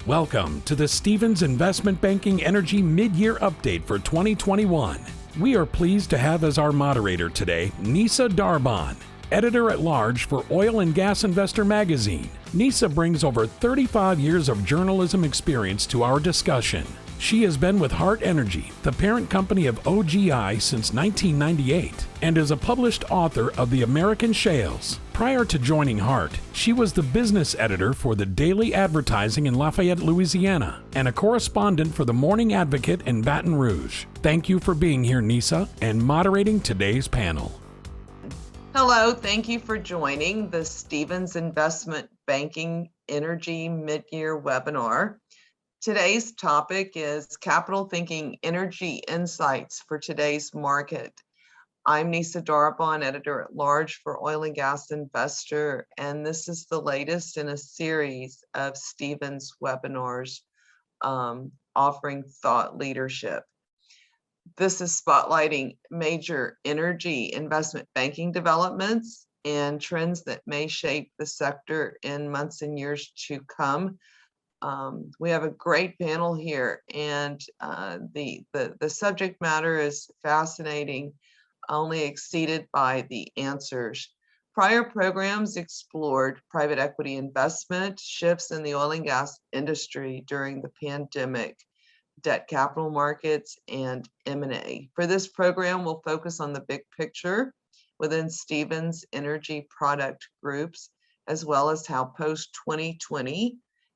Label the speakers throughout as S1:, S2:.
S1: Welcome to the Stephens Investment Banking Energy Mid-Year Update for 2021. We are pleased to have as our moderator today, Nisa Darbon, Editor-at-Large for Oil and Gas Investor Magazine. Nisa brings over 35 years of journalism experience to our discussion. She has been with Hart Energy, the parent company of OGI, since 1998, and is a published author of The American Shales. Prior to joining Hart, she was the business editor for the Daily Advertising in Lafayette, Louisiana, and a correspondent for the Morning Advocate in Baton Rouge. Thank you for being here, Nisa, and moderating today's panel.
S2: Hello, thank you for joining the Stephens Investment Banking Energy Mid-Year Webinar. Today's topic is Capital Thinking Energy Insights for Today's Market. I'm Nisa Darbon, Editor-at-Large for Oil and Gas Investor, and this is the latest in a series of Stephens webinars offering thought leadership. This is spotlighting major energy investment banking developments and trends that may shape the sector in months and years to come. We have a great panel here, and the subject matter is fascinating, only exceeded by the answers. Prior programs explored private equity investment, shifts in the oil and gas industry during the pandemic, debt capital markets, and M&A. For this program, we'll focus on the big picture within Stephens energy product groups, as well as how post-2020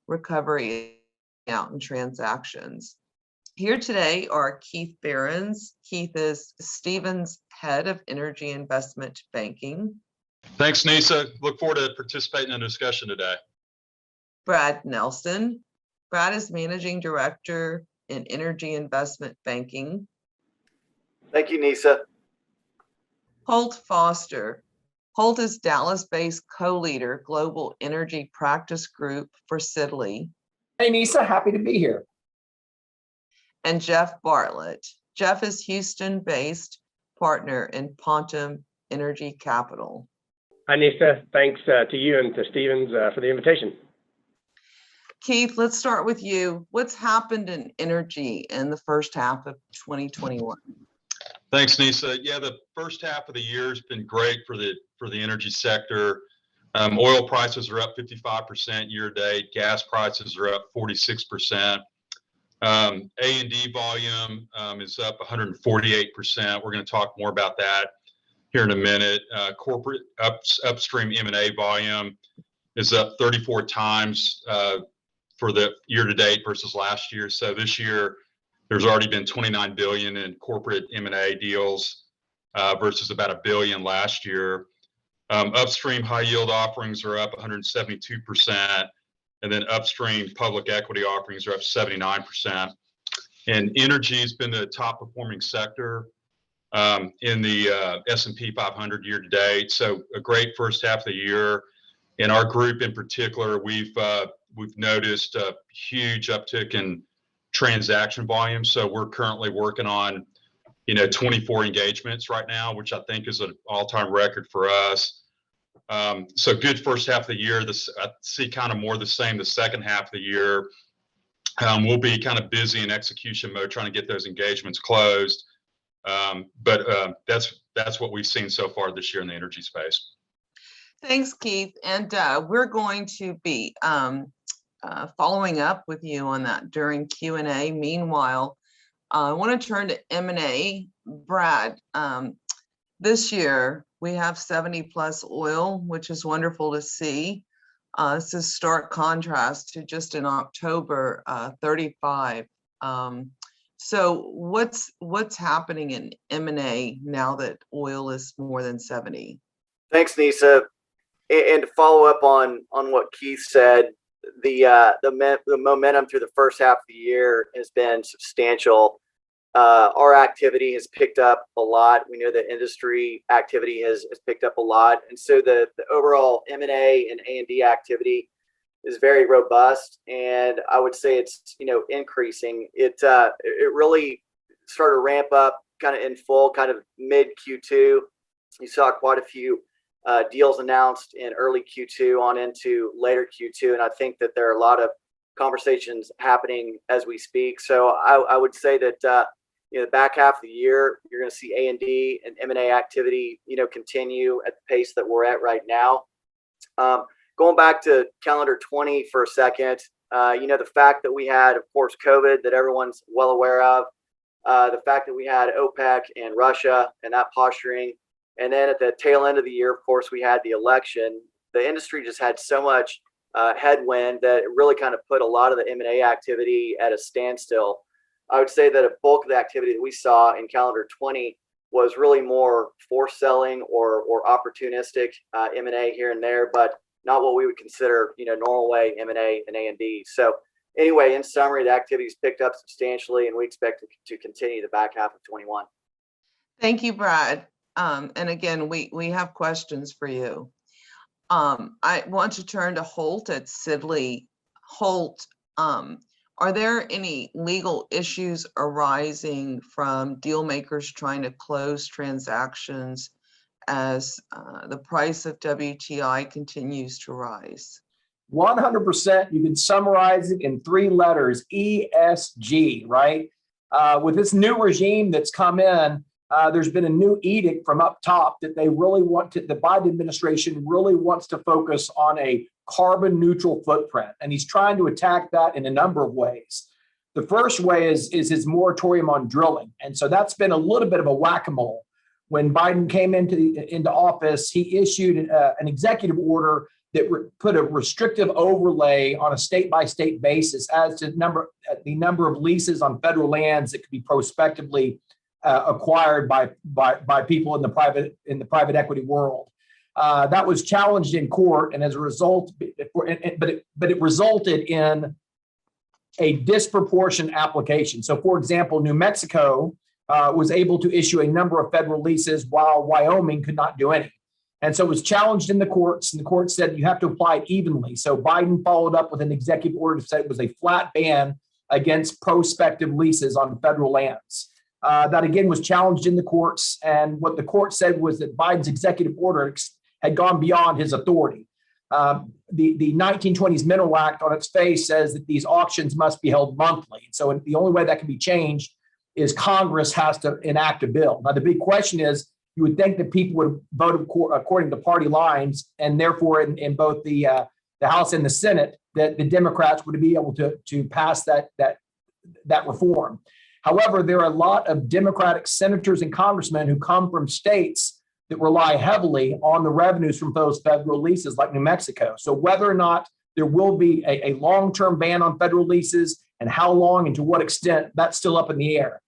S2: recovery out in transactions. Here today are Keith Behrens. Keith is Stephens Head of Energy Investment Banking.
S3: Thanks, Nisa. Look forward to participating in the discussion today.
S2: Brad Nelson. Brad is Managing Director in Energy Investment Banking.
S4: Thank you, Nisa.
S2: Holt Foster. Holt is Dallas-based co-leader, Global Energy Practice Group for Sidley.
S5: Hey, Nisa, happy to be here.
S2: And Jeff Bartlett. Jeff is Houston-based partner in Pontem Energy Capital.
S5: Hi, Nisa. Thanks to you and to Stephens for the invitation.
S2: Keith, let's start with you. What's happened in energy in the first half of 2021?
S3: Thanks, Nisa. Yeah, the first half of the year has been great for the energy sector. Oil prices are up 55% year to date. Gas prices are up 46%. A&D volume is up 148%. We're going to talk more about that here in a minute. Corporate upstream M&A volume is up 34 times for the year to date versus last year. So this year, there's already been 29 billion in corporate M&A deals versus about $1 billion last year. Upstream high yield offerings are up 172%. And then upstream public equity offerings are up 79%. And energy has been the top performing sector in the S&P 500 year to date. So a great first half of the year. In our group in particular, we've noticed a huge uptick in transaction volume. So we're currently working on 24 engagements right now, which I think is an all-time record for us. So good first half of the year. I see kind of more the same the second half of the year. We'll be kind of busy in execution mode trying to get those engagements closed. But that's what we've seen so far this year in the energy space.
S2: Thanks, Keith. And we're going to be following up with you on that during Q&A. Meanwhile, I want to turn to M&A. Brad, this year we have 70 plus oil, which is wonderful to see. This is stark contrast to just in October 35. So what's happening in M&A now that oil is more than 70?
S4: Thanks, Nisa. And to follow up on what Keith said, the momentum through the first half of the year has been substantial. Our activity has picked up a lot. We know that industry activity has picked up a lot. And so the overall M&A and A&D activity is very robust. And I would say it's, increasing. It really started to ramp up kind of in full, kind of mid Q2. You saw quite a few deals announced in early Q2 on into later Q2. And I think that there are a lot of conversations happening as we speak. So I would say that the back half of the year, you're going to see A&D and M&A activity, continue at the pace that we're at right now. Going back to calendar 20 for a second, the fact that we had, of course, COVID that everyone's well aware of, the fact that we had OPEC and Russia and that posturing, and then at the tail end of the year, of course, we had the election. The industry just had so much headwind that it really kind of put a lot of the M&A activity at a standstill. I would say that a bulk of the activity that we saw in calendar 20 was really more forced selling or opportunistic M&A here and there, but not what we would consider, normal way M&A and A&D. So anyway, in summary, the activity's picked up substantially, and we expect it to continue the back half of 21.
S2: Thank you, Brad. And again, we have questions for you. I want to turn to Holt at Sidley. Holt, are there any legal issues arising from deal makers trying to close transactions as the price of WTI continues to rise?
S6: 100%. You can summarize it in 3 letters, ESG, right? With this new regime that's come in, there's been a new edict from up top that they really the Biden administration really wants to focus on a carbon neutral footprint. And he's trying to attack that in a number of ways. The first way is his moratorium on drilling. And so that's been a little bit of a whack-a-mole. When Biden came into office, he issued an executive order that put a restrictive overlay on a state-by-state basis as to the number of leases on federal lands that could be prospectively acquired by people in the private equity world. That was challenged in court, and as a result, but it resulted in a disproportionate application. So, for example, New Mexico was able to issue a number of federal leases while Wyoming could not do any. And so it was challenged in the courts, and the court said you have to apply it evenly. So Biden followed up with an executive order to say it was a flat ban against prospective leases on federal lands. That again was challenged in the courts, and what the court said was that Biden's executive order had gone beyond his authority. The 1920s Mineral Act on its face says that these auctions must be held monthly. So the only way that can be changed is Congress has to enact a bill. Now, the big question is, you would think that people would vote according to party lines, and therefore in both the House and the Senate, that the Democrats would be able to pass that reform. However, there are a lot of Democratic senators and congressmen who come from states that rely heavily on the revenues from those federal leases, like New Mexico. So whether or not there will be a long-term ban on federal leases and how long and to what extent, that's still up in the air.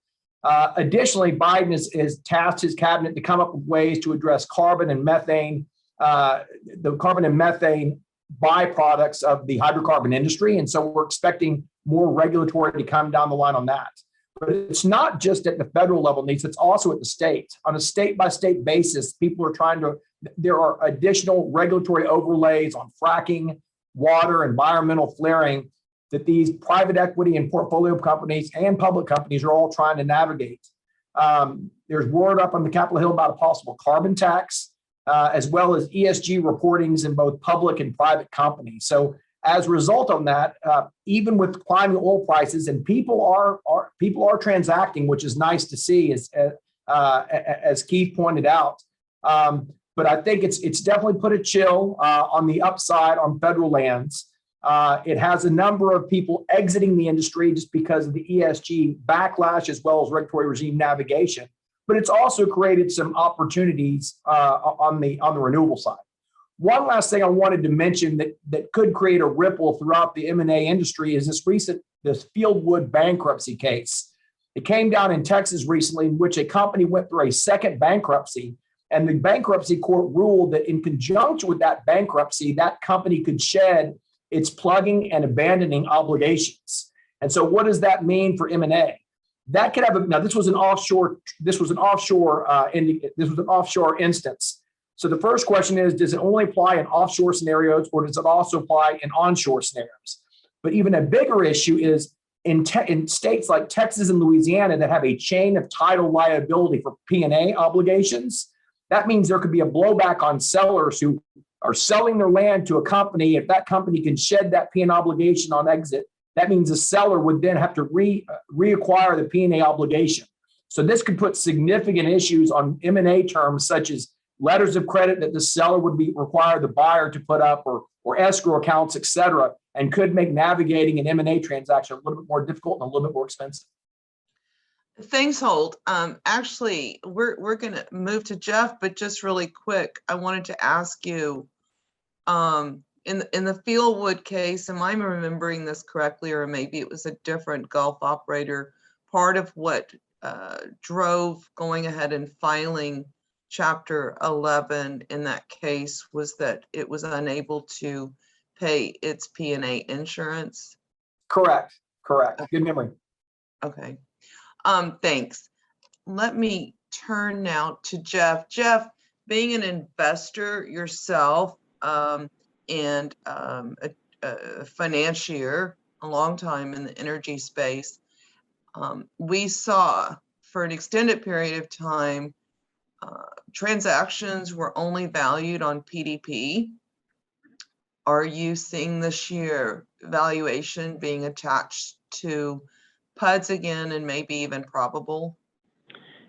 S6: Additionally, Biden has tasked his cabinet to come up with ways to address carbon and methane, the carbon and methane byproducts of the hydrocarbon industry. And so we're expecting more regulatory to come down the line on that. But it's not just at the federal level needs, it's also at the state. On a state-by-state basis, there are additional regulatory overlays on fracking, water, environmental flaring that these private equity and portfolio companies and public companies are all trying to navigate. There's word up on the Capitol Hill about a possible carbon tax, as well as ESG reportings in both public and private companies. So as a result of that, even with climbing oil prices, and people are transacting, which is nice to see, as Keith pointed out. But I think it's definitely put a chill on the upside on federal lands. It has a number of people exiting the industry just because of the ESG backlash, as well as regulatory regime navigation. But it's also created some opportunities on the renewable side. One last thing I wanted to mention that could create a ripple throughout the M&A industry is this Fieldwood bankruptcy case. It came down in Texas recently, in which a company went through a second bankruptcy, and the bankruptcy court ruled that in conjunction with that bankruptcy, that company could shed its plugging and abandoning obligations. And so what does that mean for M&A? That could have now this was an offshore instance. So the first question is, does it only apply in offshore scenarios, or does it also apply in onshore scenarios? But even a bigger issue is in states like Texas and Louisiana that have a chain of title liability for P&A obligations. That means there could be a blowback on sellers who are selling their land to a company. If that company can shed that P&A obligation on exit, that means the seller would then have to reacquire the P&A obligation. So this could put significant issues on M&A terms, such as letters of credit that the seller would be required the buyer to put up, or escrow accounts, et cetera, and could make navigating an M&A transaction a little bit more difficult and a little bit more expensive.
S2: Thanks, Holt. Actually, we're going to move to Jeff, but just really quick, I wanted to ask you, in the Fieldwood case, am I remembering this correctly, or maybe it was a different Gulf operator, part of what drove going ahead and filing Chapter 11 in that case was that it was unable to pay its P&A insurance?
S6: Correct. Good memory.
S2: Okay. Thanks. Let me turn now to Jeff. Jeff, being an investor yourself, and a financier, a long time in the energy space, we saw for an extended period of time, transactions were only valued on PDP. Are you seeing this year valuation being attached to PUDs again, and maybe even probable?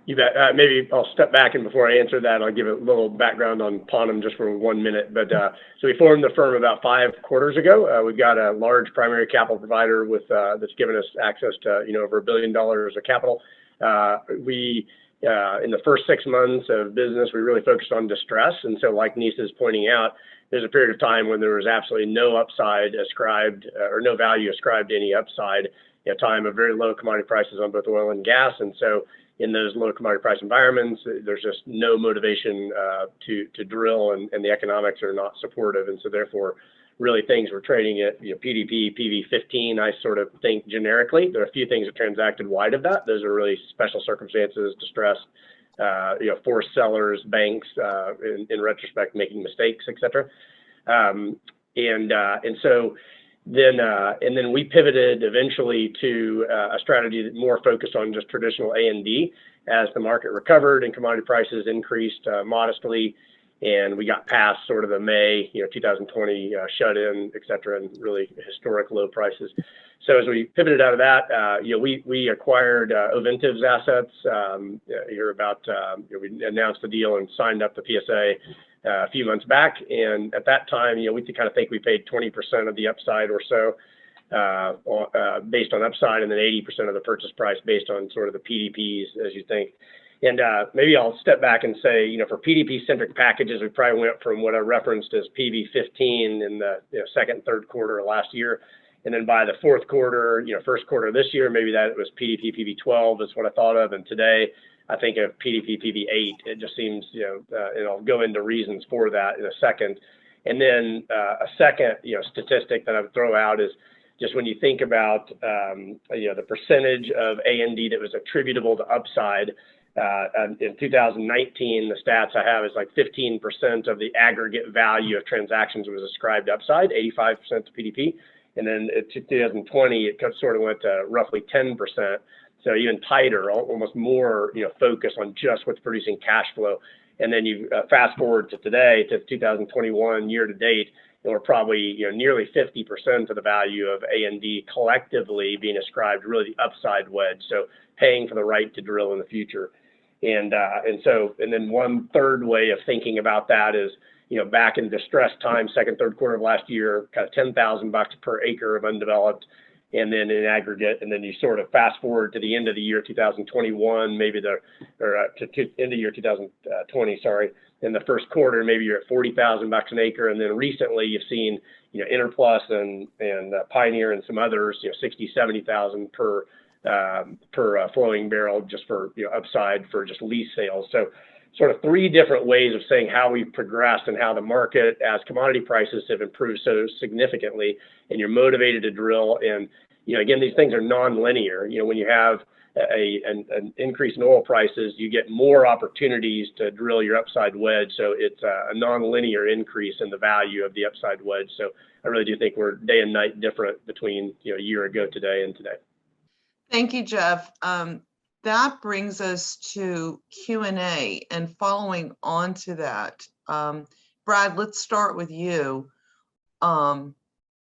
S5: You bet. Maybe I'll step back, and before I answer that, I'll give a little background on Pontem just for 1 minute. But so we formed the firm about 5 quarters ago. We've got a large primary capital provider with that's given us access to over $1 billion of capital. We in the first 6 months of business, we really focused on distress, and so like Nisa's pointing out, there's a period of time when there was absolutely no upside ascribed or no value ascribed to any upside. A time of very low commodity prices on both oil and gas, and so in those low commodity price environments, there's just no motivation to drill, and the economics are not supportive, and so therefore, really things were trading at PDP, PV15. I sort of think generically. There are a few things that transacted wide of that. Those are really special circumstances, distress, forced sellers, banks, in retrospect making mistakes, et cetera, and so. Then we pivoted eventually to a strategy that more focused on just traditional A&D as the market recovered and commodity prices increased modestly, and we got past sort of the May 2020 shut in, et cetera, and really historic low prices. So as we pivoted out of that, we acquired Oventive's assets. We announced the deal and signed up the PSA a few months back, and at that time, we kind of think we paid 20% of the upside or so based on upside, and then 80% of the purchase price based on sort of the PDPs, as you think. And maybe I'll step back and say, for PDP-centric packages, we probably went from what I referenced as PV15 in the second and third quarter of last year, and then by the fourth quarter, first quarter of this year, maybe that was PDP PV12 is what I thought of, and today I think of PDP PV8. It just seems, and I'll go into reasons for that in a second. And then a second, statistic that I would throw out is just when you think about, the percentage of A&D that was attributable to upside. In 2019, the stats I have is like 15% of the aggregate value of transactions was ascribed upside, 85% to PDP. And then in 2020, it sort of went to roughly 10%. So even tighter, almost more, focus on just what's producing cash flow. And then you fast forward to today, to 2021 year to date, and we're probably nearly 50% of the value of A&D collectively being ascribed really the upside wedge. So paying for the right to drill in the future. And then one third way of thinking about that is, back in distressed time, second, third quarter of last year, kind of $10,000 per acre of undeveloped, and then in aggregate, and then you sort of fast forward to the end of the year 2021, maybe to end of year 2020, sorry, in the first quarter, maybe you're at $40,000 an acre, and then recently you've seen, Interplus and Pioneer and some others, 60, 70,000 per flowing barrel just for upside for just lease sales. So sort of 3 different ways of saying how we've progressed and how the market, as commodity prices have improved so significantly, and you're motivated to drill. And again, these things are non-linear. When you have an increase in oil prices, you get more opportunities to drill your upside wedge. So it's a non-linear increase in the value of the upside wedge. So I really do think we're day and night different between a year ago today and today.
S2: Thank you, Jeff. That brings us to Q&A, and following on to that, Brad, let's start with you.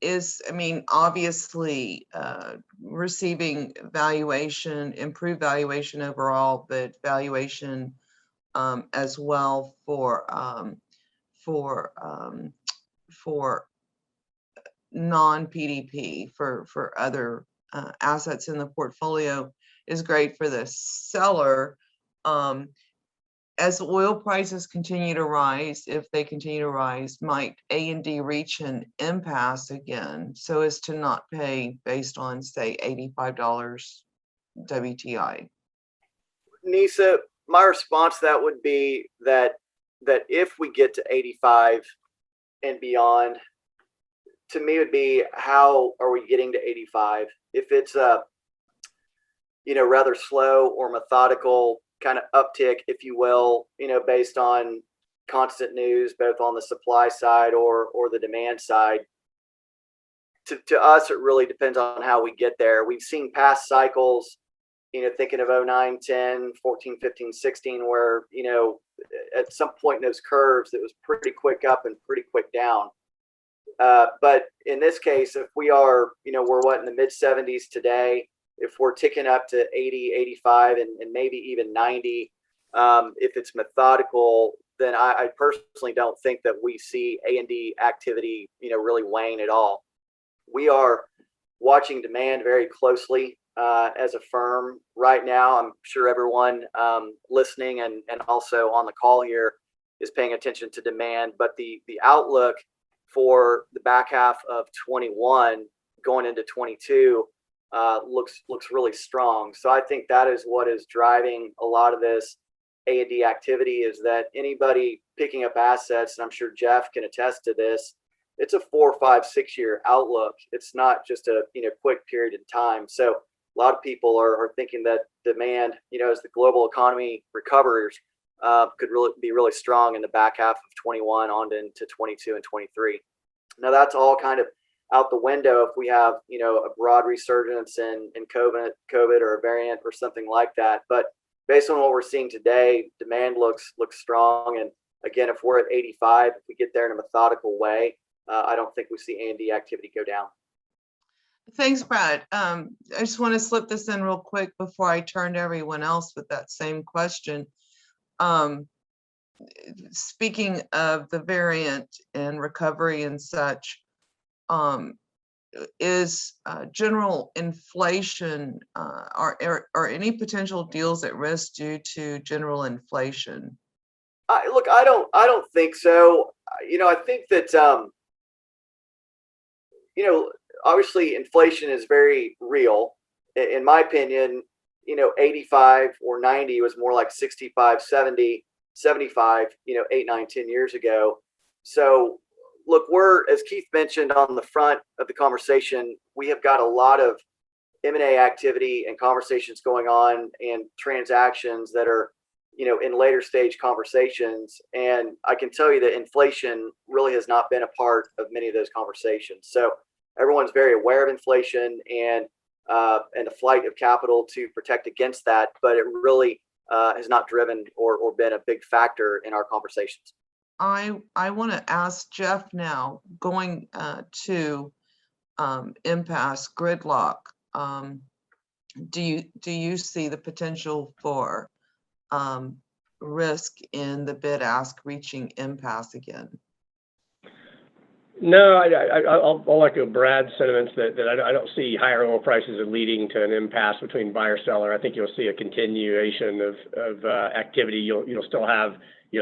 S2: is, I mean, obviously receiving valuation, improved valuation overall, but valuation as well for non-PDP, for other assets in the portfolio is great for the seller. As oil prices continue to rise, if they continue to rise, might A&D reach an impasse again so as to not pay based on, say, $85 WTI?
S4: Nisa, my response to that would be that if we get to 85 and beyond, to me would be, how are we getting to 85? If it's a rather slow or methodical kind of uptick, if you will, based on constant news, both on the supply side or the demand side, to us, it really depends on how we get there. We've seen past cycles, thinking of 09, 10, 14, 15, 16, where, at some point in those curves, it was pretty quick up and pretty quick down. But in this case, if we are, we're in the mid 70s today, if we're ticking up to 80, 85, and maybe even 90, if it's methodical, then I personally don't think that we see A&D activity, really wane at all. We are watching demand very closely as a firm right now. I'm sure everyone listening and also on the call here is paying attention to demand, but the outlook for the back half of 21 going into 22 looks really strong. So I think that is what is driving a lot of this A&D activity, is that anybody picking up assets, and I'm sure Jeff can attest to this, it's a 4, 5, 6 year outlook. It's not just a quick period of time. So a lot of people are thinking that demand, as the global economy recovers, could really be really strong in the back half of 21 on into 22 and 23. Now that's all kind of out the window if we have, a broad resurgence in COVID or a variant or something like that. But based on what we're seeing today, demand looks strong. And again, if we're at 85, if we get there in a methodical way, I don't think we see A&D activity go down.
S2: Thanks, Brad. I just want to slip this in real quick before I turn to everyone else with that same question. Speaking of the variant and recovery and such, is general inflation, are any potential deals at risk due to general inflation?
S4: Look, I don't think so. I think that obviously inflation is very real. In my opinion, 85 or 90 was more like 65, 70, 75, 8, 9, 10 years ago. So look, as Keith mentioned on the front of the conversation, we have got a lot of M&A activity and conversations going on and transactions that are, in later stage conversations. And I can tell you that inflation really has not been a part of many of those conversations. So everyone's very aware of inflation and the flight of capital to protect against that, but it really has not driven or been a big factor in our conversations.
S2: I want to ask Jeff now, going to impasse, gridlock. Do you see the potential for risk in the bid-ask reaching impasse again?
S5: No, I'll echo Brad's sentiments that I don't see higher oil prices as leading to an impasse between buyer seller. I think you'll see a continuation of activity. You'll still have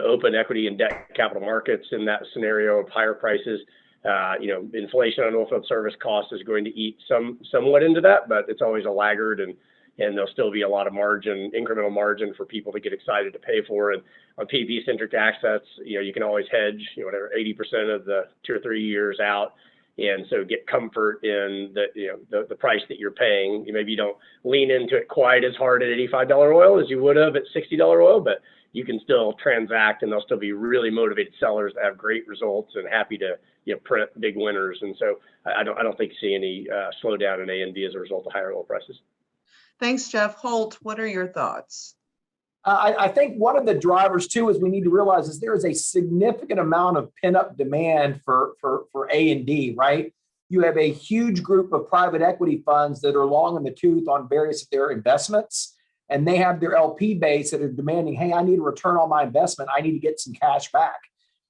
S5: open equity and debt capital markets in that scenario of higher prices. Inflation on oilfield service costs is going to eat somewhat into that, but it's always a laggard, and there'll still be a lot of incremental margin for people to get excited to pay for. And on PV-centric assets, you can always hedge, whatever, 80% of the 2 or 3 years out. And so get comfort in the price that you're paying. Maybe you don't lean into it quite as hard at $85 oil as you would have at $60 oil, but you can still transact, and they'll still be really motivated sellers that have great results and happy to print big winners. And so I don't think you see any slowdown in A&D as a result of higher oil prices.
S2: Thanks, Jeff. Holt, what are your thoughts?
S6: I think one of the drivers too is we need to realize is there is a significant amount of pent-up demand for A&D, right? you have a huge group of private equity funds that are long in the tooth on various of their investments. And they have their LP base that are demanding, hey, I need a return on my investment. I need to get some cash back.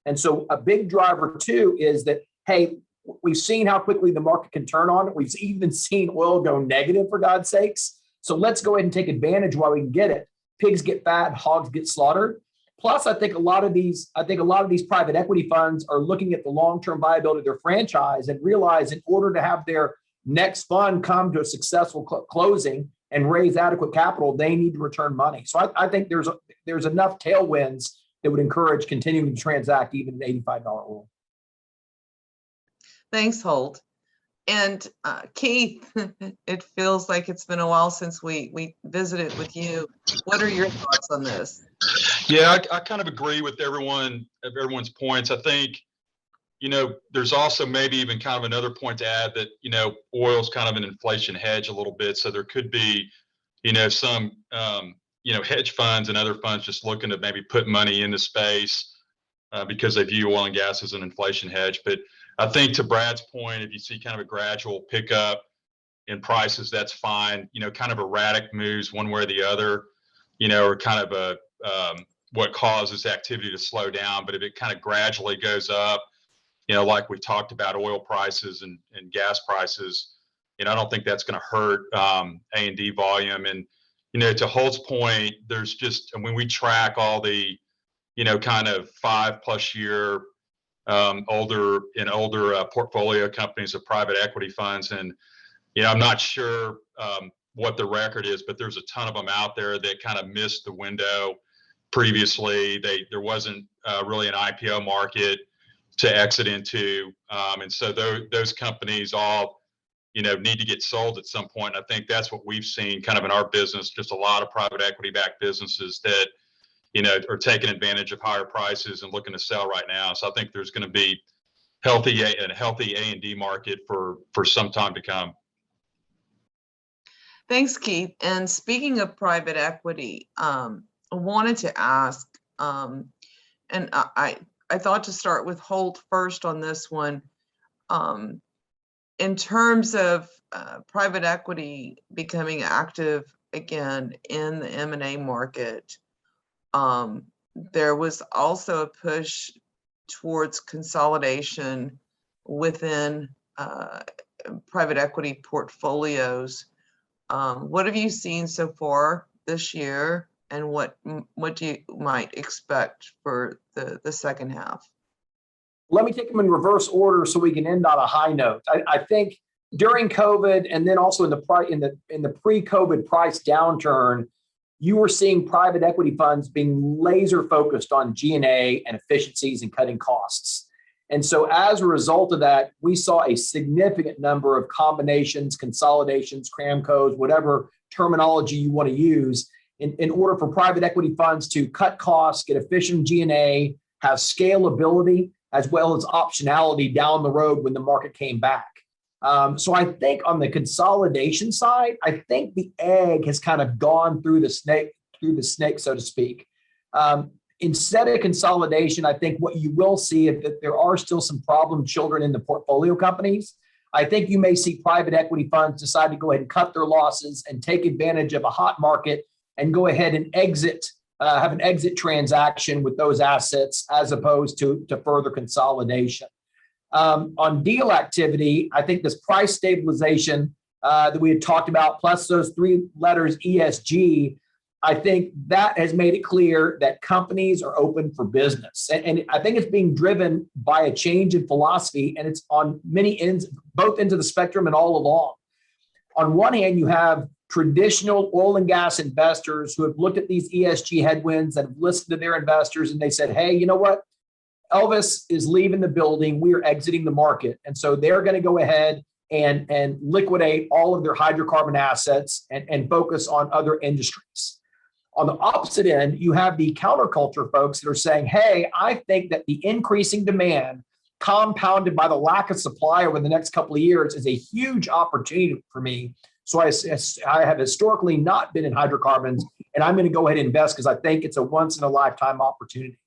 S6: And so a big driver too is that, hey, we've seen how quickly the market can turn on it. We've even seen oil go negative, for God's sakes. So let's go ahead and take advantage while we can get it. Pigs get fat, hogs get slaughtered. Plus, I think a lot of these private equity funds are looking at the long-term viability of their franchise and realize in order to have their next fund come to a successful closing and raise adequate capital, they need to return money. So I think there's enough tailwinds that would encourage continuing to transact even at $85 oil.
S2: Thanks, Holt. And Keith, it feels like it's been a while since we visited with you. What are your thoughts on this?
S3: Yeah, I kind of agree with everyone's points. I think, there's also maybe even kind of another point to add that, oil's kind of an inflation hedge a little bit. So there could be, some, hedge funds and other funds just looking to maybe put money in the space because they view oil and gas as an inflation hedge. But I think to Brad's point, if you see kind of a gradual pickup in prices, that's fine. Kind of erratic moves one way or the other, or kind of what causes activity to slow down. But if it kind of gradually goes up, like we talked about oil prices and gas prices, I don't think that's going to hurt A&D volume. And, to Holt's point, there's just, we track all the, kind of 5+ year older portfolio companies of private equity funds. And, I'm not sure what the record is, but there's a ton of them out there that kind of missed the window previously. There wasn't really an IPO market to exit into. And so those companies all, need to get sold at some point. And I think that's what we've seen kind of in our business, just a lot of private equity backed businesses that, are taking advantage of higher prices and looking to sell right now. So I think there's going to be a healthy A&D market for some time to come.
S2: Thanks, Keith. And speaking of private equity, I wanted to ask, and I thought to start with Holt first on this one. In terms of private equity becoming active again in the M&A market, there was also a push towards consolidation within private equity portfolios. What have you seen so far this year, and what do you might expect for the second half?
S6: Let me take them in reverse order so we can end on a high note. I think during COVID, and then also in the pre-COVID price downturn, you were seeing private equity funds being laser focused on G&A and efficiencies and cutting costs. And so as a result of that, we saw a significant number of combinations, consolidations, cramcos, whatever terminology you want to use, in order for private equity funds to cut costs, get efficient G&A, have scalability, as well as optionality down the road when the market came back. So I think on the consolidation side, I think the egg has kind of gone through the snake, so to speak. Instead of consolidation, I think what you will see is that there are still some problem children in the portfolio companies. I think you may see private equity funds decide to go ahead and cut their losses and take advantage of a hot market and go ahead and exit, have an exit transaction with those assets as opposed to further consolidation. On deal activity, I think this price stabilization that we had talked about, plus those three letters ESG, I think that has made it clear that companies are open for business. And I think it's being driven by a change in philosophy, and it's on many ends, both ends of the spectrum and all along. On one hand, you have traditional oil and gas investors who have looked at these ESG headwinds and have listened to their investors, and they said, hey, you know what? Elvis is leaving the building. We are exiting the market. And so they're going to go ahead and liquidate all of their hydrocarbon assets and focus on other industries. On the opposite end, you have the counterculture folks that are saying, hey, I think that the increasing demand compounded by the lack of supply over the next couple of years is a huge opportunity for me. So I have historically not been in hydrocarbons, and I'm going to go ahead and invest because I think it's a once in a lifetime opportunity.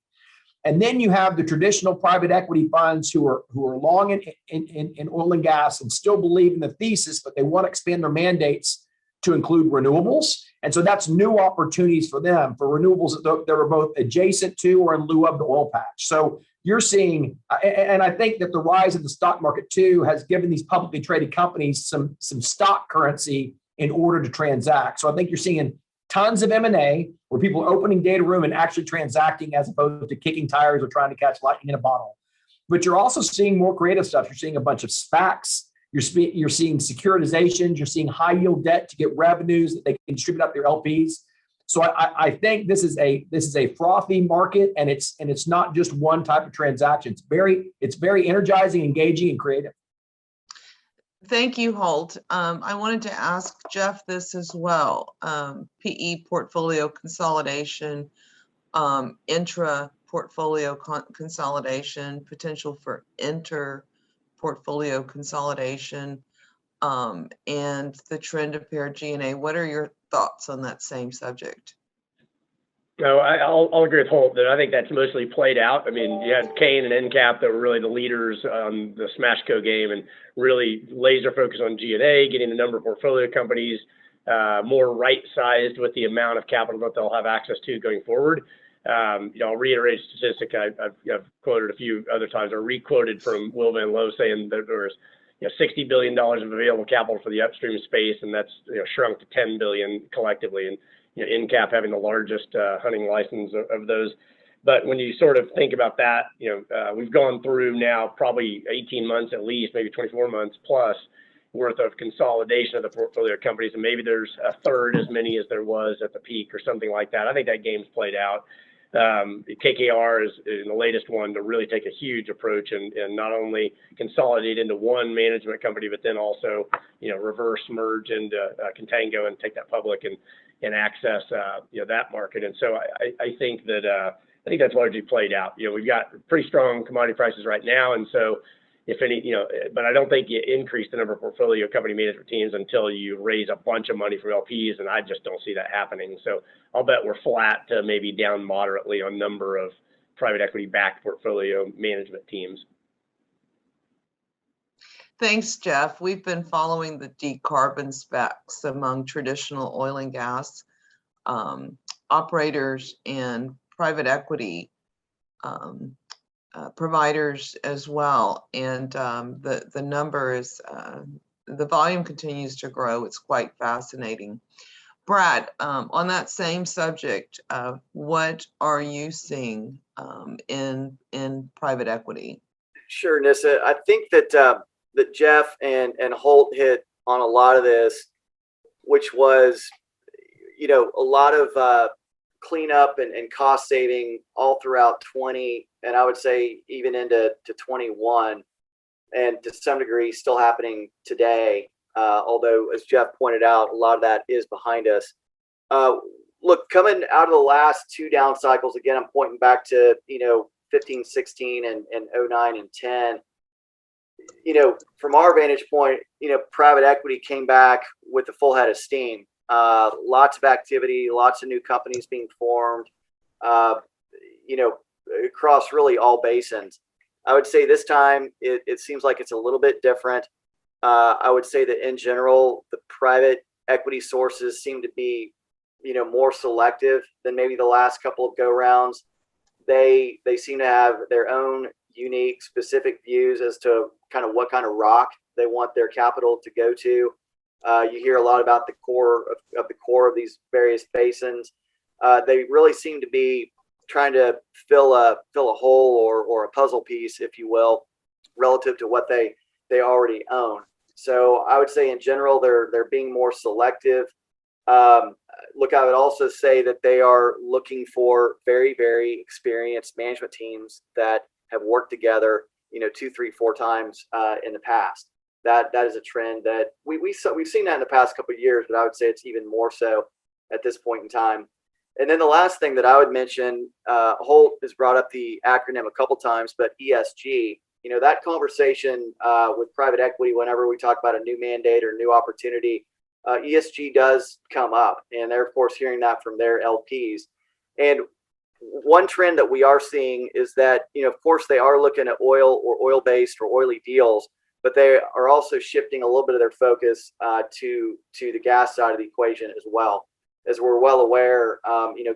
S6: And then you have the traditional private equity funds who are long in oil and gas and still believe in the thesis, but they want to expand their mandates to include renewables. And so that's new opportunities for them for renewables that are both adjacent to or in lieu of the oil patch. So you're seeing, and I think that the rise of the stock market too has given these publicly traded companies some stock currency in order to transact. So I think you're seeing tons of M&A where people are opening data room and actually transacting as opposed to kicking tires or trying to catch lightning in a bottle. But you're also seeing more creative stuff. You're seeing a bunch of SPACs. You're seeing securitizations. You're seeing high yield debt to get revenues that they can distribute up their LPs. So I think this is a frothy market, and it's not just one type of transaction. It's very energizing, engaging, and creative.
S2: Thank you, Holt. I wanted to ask Jeff this as well. PE portfolio consolidation, intra-portfolio consolidation, potential for inter-portfolio consolidation, and the trend of paired G&A. What are your thoughts on that same subject?
S5: No, I'll agree with Holt that I think that's mostly played out. I mean, you had Kane and NCAP that were really the leaders on the Smashco game and really laser focused on G&A, getting the number of portfolio companies more right-sized with the amount of capital that they'll have access to going forward. I'll reiterate a statistic I've quoted a few other times, or re-quoted from Will Van Loo saying that there was $60 billion of available capital for the upstream space, and that's shrunk to $10 billion collectively. And NCAP having the largest hunting license of those. But when you sort of think about that, we've gone through now probably 18 months at least, maybe 24 months plus worth of consolidation of the portfolio companies, and maybe there's a third as many as there was at the peak or something like that. I think that game's played out. KKR is the latest one to really take a huge approach and not only consolidate into one management company, but then also reverse merge into Contango and take that public and access that market. And so I think that's largely played out. We've got pretty strong commodity prices right now, and so if any, but I don't think you increase the number of portfolio company management teams until you raise a bunch of money from LPs, and I just don't see that happening. So I'll bet we're flat to maybe down moderately on number of private equity backed portfolio management teams.
S2: Thanks, Jeff. We've been following the decarbon specs among traditional oil and gas operators and private equity providers as well. And the number is, the volume continues to grow. It's quite fascinating. Brad, on that same subject, what are you seeing in private equity?
S4: Sure, Nissa. I think that that Jeff and Holt hit on a lot of this, which was, a lot of cleanup and cost saving all throughout 20, and I would say even into 21, and to some degree still happening today. Although, as Jeff pointed out, a lot of that is behind us. Look, coming out of the last two down cycles, again, I'm pointing back to 15, 16, and 09 and 10. From our vantage point, private equity came back with a full head of steam. Lots of activity, lots of new companies being formed, across really all basins. I would say this time it seems like it's a little bit different. I would say that in general, the private equity sources seem to be, more selective than maybe the last couple of go rounds. They seem to have their own unique, specific views as to kind of what kind of rock they want their capital to go to. You hear a lot about the core of these various basins. They really seem to be trying to fill a hole or a puzzle piece, if you will, relative to what they already own. So I would say in general, they're being more selective. Look, I would also say that they are looking for very, very experienced management teams that have worked together, 2, 3, 4 times in the past. That is a trend that we've seen that in the past couple of years, but I would say it's even more so at this point in time. And then the last thing that I would mention, Holt has brought up the acronym a couple times, but ESG. That conversation with private equity, whenever we talk about a new mandate or new opportunity, ESG does come up, and they're of course hearing that from their LPs. And one trend that we are seeing is that, of course, they are looking at oil or oil-based or oily deals, but they are also shifting a little bit of their focus to the gas side of the equation as well. As we're well aware,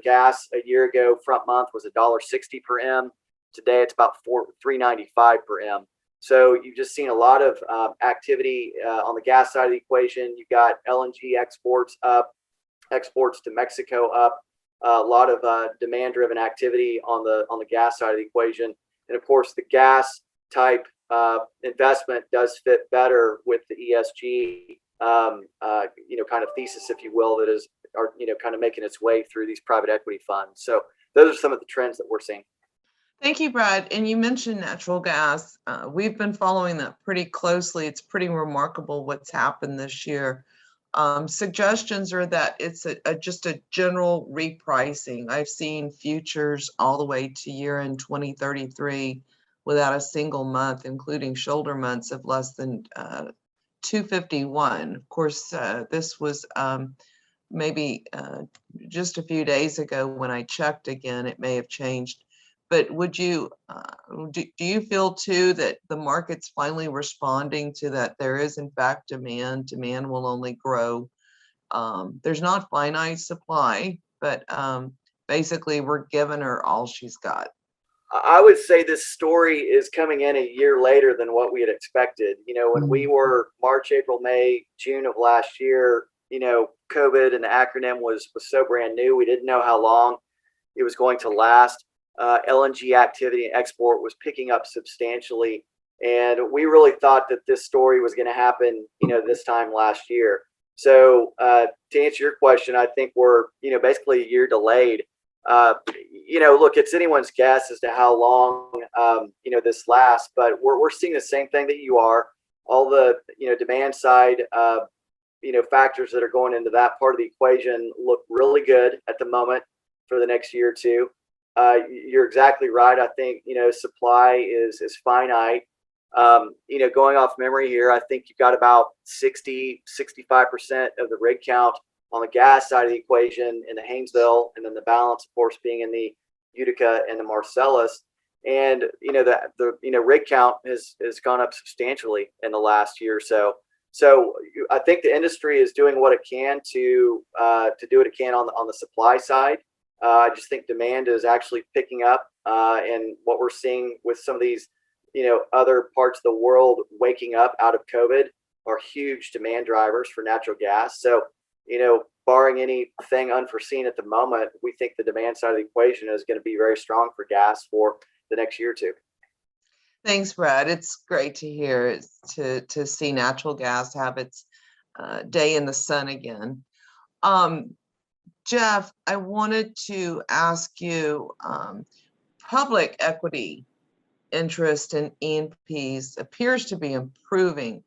S4: gas a year ago, front month was $1.60 per M. Today, it's about $3.95 per M. So you've just seen a lot of activity on the gas side of the equation. You've got LNG exports up, exports to Mexico up, a lot of demand-driven activity on the gas side of the equation, and of course, the gas type investment does fit better with the ESG, kind of thesis, if you will, that are kind of making its way through these private equity funds. So those are some of the trends that we're seeing.
S2: Thank you, Brad. And you mentioned natural gas. We've been following that pretty closely. It's pretty remarkable what's happened this year. Suggestions are that it's just a general repricing. I've seen futures all the way to year-end 2033 without a single month, including shoulder months, of less than 251. Of course, this was maybe just a few days ago when I checked again. It may have changed. But would you do you feel too that the market's finally responding to that there is in fact demand? Demand will only grow. There's not finite supply, but basically we're giving her all she's got.
S4: I would say this story is coming in a year later than what we had expected. When we were March, April, May, June of last year, COVID and the acronym was so brand new. We didn't know how long it was going to last. LNG activity and export was picking up substantially. And we really thought that this story was going to happen, this time last year. So to answer your question, I think we're, basically a year delayed. Look, it's anyone's guess as to how long, this lasts, but we're seeing the same thing that you are. All the, demand side, factors that are going into that part of the equation look really good at the moment for the next year or two. You're exactly right. I think, supply is finite. Going off memory here, I think you've got about 65% of the rig count on the gas side of the equation in the Haynesville, and then the balance, of course, being in the Utica and the Marcellus. And, the rig count has gone up substantially in the last year or so. So I think the industry is doing what it can to do what it can on the supply side. I just think demand is actually picking up, and what we're seeing with some of these, other parts of the world waking up out of COVID are huge demand drivers for natural gas. So, barring anything unforeseen at the moment, we think the demand side of the equation is going to be very strong for gas for the next year or two.
S2: Thanks, Brad. It's great to hear to see natural gas have its day in the sun again. Jeff, I wanted to ask you, public equity interest in E&Ps appears to be improving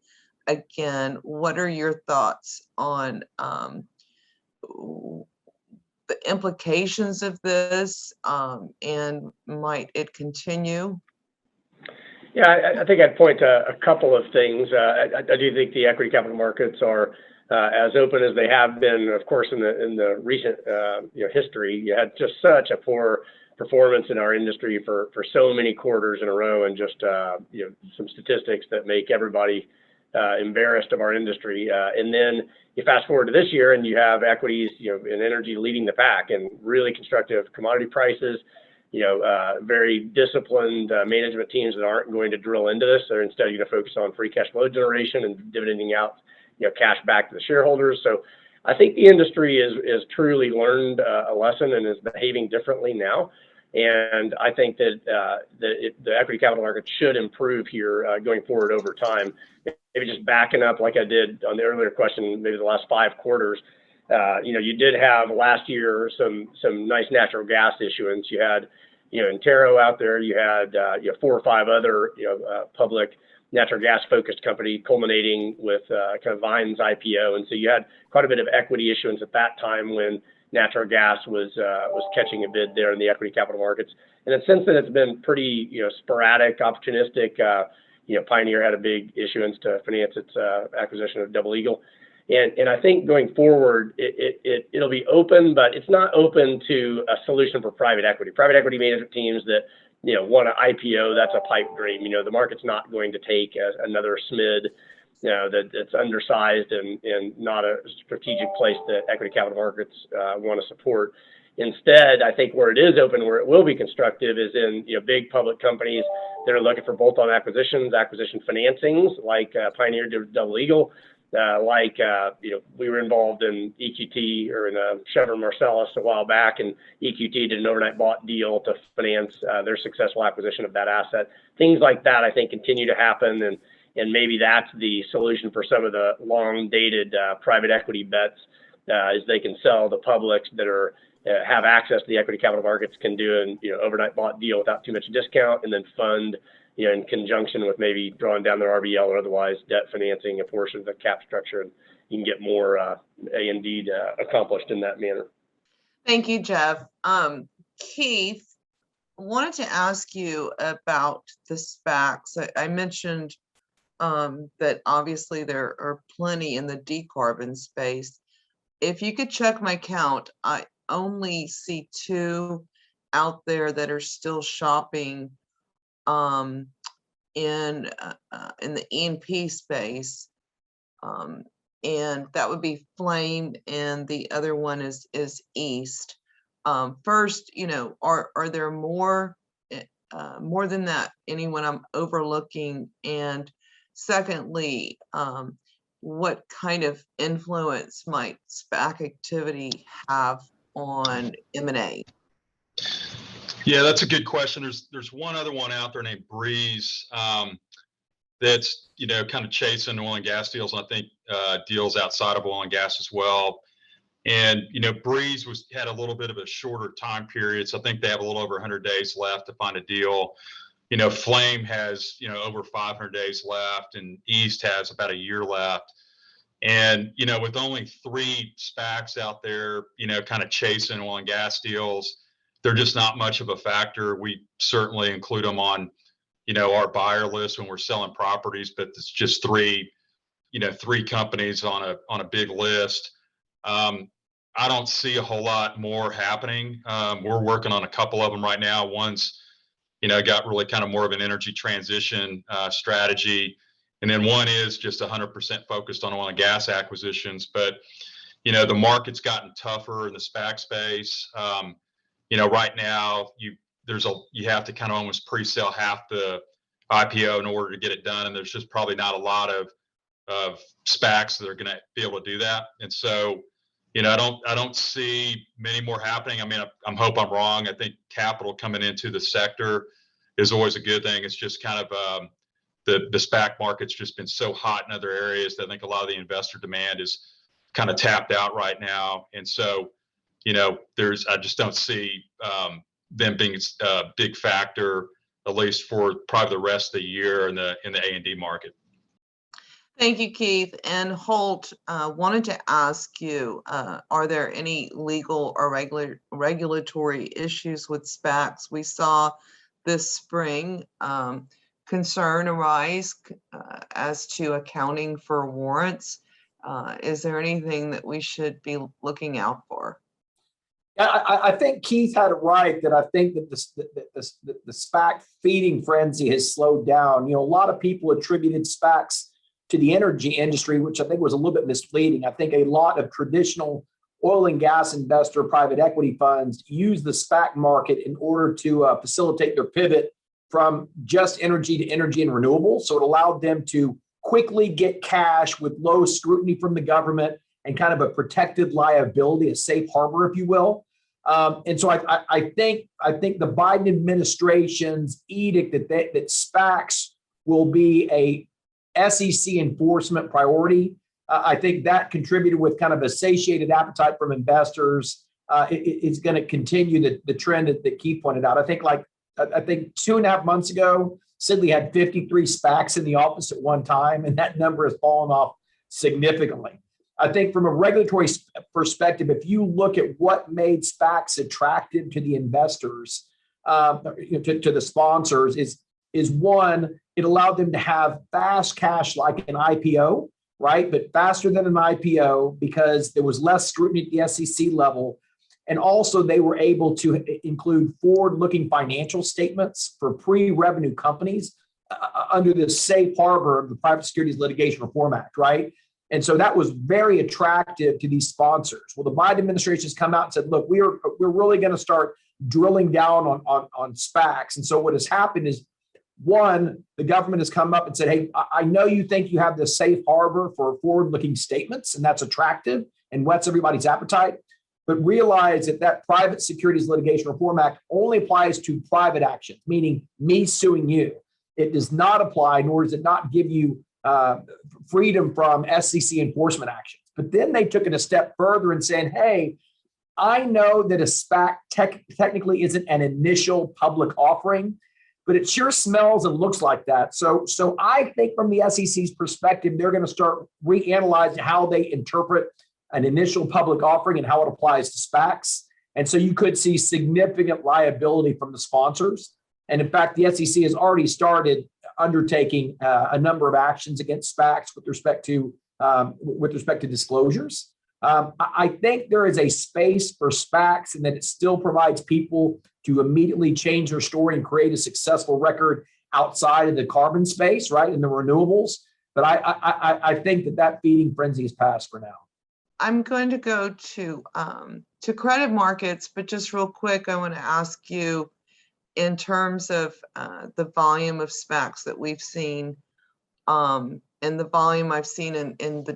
S2: again. What are your thoughts on the implications of this, and might it continue?
S5: Yeah, I think I'd point to a couple of things. I do think the equity capital markets are as open as they have been. Of course, in the recent history, you had just such a poor performance in our industry for so many quarters in a row, and just some statistics that make everybody embarrassed of our industry. And then you fast forward to this year, and you have equities, in energy leading the pack, and really constructive commodity prices. Very disciplined management teams that aren't going to drill into this. They're instead going to focus on free cash flow generation and dividending out, cash back to the shareholders. So I think the industry is truly learned a lesson and is behaving differently now. And I think that the equity capital market should improve here going forward over time. Maybe just backing up like I did on the earlier question, maybe the last 5 quarters. You did have last year some nice natural gas issuance. You had, Antero out there. You had 4 or 5 other public natural gas focused company culminating with kind of Vine's IPO, and so you had quite a bit of equity issuance at that time when natural gas was catching a bid there in the equity capital markets. And then since then it's been pretty sporadic, opportunistic. Pioneer had a big issuance to finance its acquisition of Double Eagle. And I think going forward, it'll be open, but it's not open to a solution for private equity. Private equity management teams that, want to IPO, that's a pipe dream. The market's not going to take another SMID, that's undersized and not a strategic place that equity capital markets want to support. Instead, I think where it is open, where it will be constructive, is in big public companies that are looking for bolt-on acquisitions, acquisition financings, like Pioneer did Double Eagle, we were involved in EQT or in Chevron Marcellus a while back, and EQT did an overnight bought deal to finance their successful acquisition of that asset. Things like that, I think, continue to happen, and maybe that's the solution for some of the long-dated private equity bets, is they can sell the publics that are have access to the equity capital markets, can do an overnight bought deal without too much discount, and then fund in conjunction with maybe drawing down their RBL or otherwise debt financing a portion of the cap structure, and you can get more A&D accomplished in that manner.
S2: Thank you, Jeff. Keith, I wanted to ask you about the SPACs. I mentioned that obviously there are plenty in the decarbon space. If you could check my count, I only see 2 out there that are still shopping in the E&P space, and that would be Flame, and the other one is East. First, are there more than that? Anyone I'm overlooking? And secondly, what kind of influence might SPAC activity have on M&A?
S3: Yeah, that's a good question. There's one other one out there named Breeze, that's kind of chasing oil and gas deals, and I think deals outside of oil and gas as well. And Breeze had a little bit of a shorter time period, so I think they have a little over 100 days left to find a deal. Flame has over 500 days left, and East has about a year left. And with only 3 SPACs out there, kind of chasing oil and gas deals, they're just not much of a factor. We certainly include them on our buyer list when we're selling properties, but it's just 3 companies on a big list. I don't see a whole lot more happening. We're working on a couple of them right now. One's got really kind of more of an energy transition strategy, and then one is just 100% focused on oil and gas acquisitions. But the market's gotten tougher in the SPAC space. Right now you have to kind of almost pre-sell half the IPO in order to get it done, and there's just probably not a lot of SPACs that are going to be able to do that. And so I don't see many more happening. I mean, I hope I'm wrong. I think capital coming into the sector is always a good thing. It's just kind of the SPAC market's just been so hot in other areas that I think a lot of the investor demand is kind of tapped out right now. And so, I just don't see them being a big factor, at least for probably the rest of the year in the A&D market.
S2: Thank you, Keith. And Holt, wanted to ask you, are there any legal or regulatory issues with SPACs? We saw this spring concern arise as to accounting for warrants. Is there anything that we should be looking out for?
S6: I think Keith had it right, that I think that the SPAC feeding frenzy has slowed down. A lot of people attributed SPACs to the energy industry, which I think was a little bit misleading. I think a lot of traditional oil and gas investor private equity funds use the SPAC market in order to facilitate their pivot from just energy to energy and renewables. So it allowed them to quickly get cash with low scrutiny from the government and kind of a protected liability, a safe harbor, if you will. And so I think the Biden administration's edict that SPACs will be a SEC enforcement priority, I think that contributed with kind of a satiated appetite from investors. It's going to continue the trend that Keith pointed out. I think 2.5 months ago, Sidley had 53 SPACs in the office at one time, and that number has fallen off significantly. I think from a regulatory perspective, if you look at what made SPACs attractive to the investors, to the sponsors, is one, it allowed them to have fast cash like an IPO. right? But faster than an IPO because there was less scrutiny at the SEC level. And also they were able to include forward-looking financial statements for pre-revenue companies under the safe harbor of the Private Securities Litigation Reform Act, right? And so that was very attractive to these sponsors. Well, the Biden administration has come out and said, look, we're really going to start drilling down on SPACs. And so what has happened is, one, the government has come up and said, hey, I know you think you have this safe harbor for forward-looking statements, and that's attractive and whets everybody's appetite. But realize that Private Securities Litigation Reform Act only applies to private actions, meaning me suing you. It does not apply, nor does it not give you freedom from SEC enforcement actions. But then they took it a step further and saying, hey, I know that a SPAC technically isn't an initial public offering, but it sure smells and looks like that. So I think from the SEC's perspective, they're going to start reanalyzing how they interpret an initial public offering and how it applies to SPACs. And so you could see significant liability from the sponsors. And in fact, the SEC has already started undertaking a number of actions against SPACs with respect to disclosures. I think there is a space for SPACs and that it still provides people to immediately change their story and create a successful record outside of the carbon space, right, in the renewables. But I think that feeding frenzy is past for now.
S2: I'm going to go to credit markets, but just real quick, I want to ask you, in terms of the volume of SPACs that we've seen, and the volume I've seen in the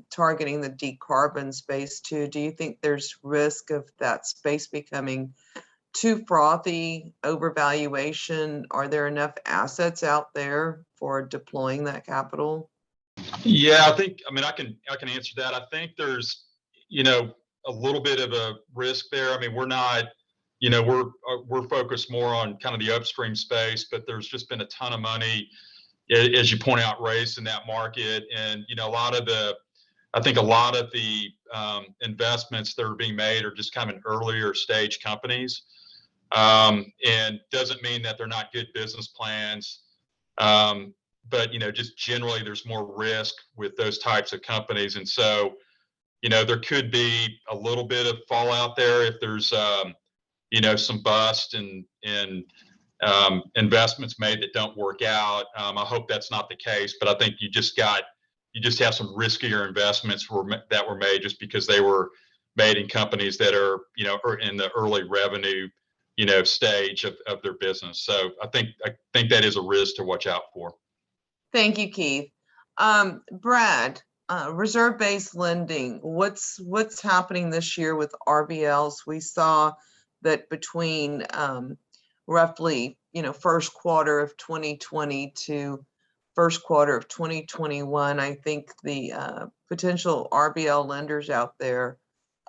S2: targeting the decarbon space too, do you think there's risk of that space becoming too frothy, overvaluation? Are there enough assets out there for deploying that capital?
S3: Yeah, I can answer that. I think there's, a little bit of a risk there. I mean, we're not, we're focused more on kind of the upstream space, but there's just been a ton of money, as you point out, raised in that market. And, a lot of the investments that are being made are just kind of in earlier stage companies. And doesn't mean that they're not good business plans. But, just generally there's more risk with those types of companies. And so, there could be a little bit of fallout there if there's, some bust and investments made that don't work out. I hope that's not the case, but I think you just have some riskier investments that were made just because they were made in companies that are, or in the early revenue, stage of their business. So I think that is a risk to watch out for.
S2: Thank you, Keith. Brad, reserve-based lending, what's happening this year with RBLs? We saw that between roughly, first quarter of 2020 to first quarter of 2021, I think the potential RBL lenders out there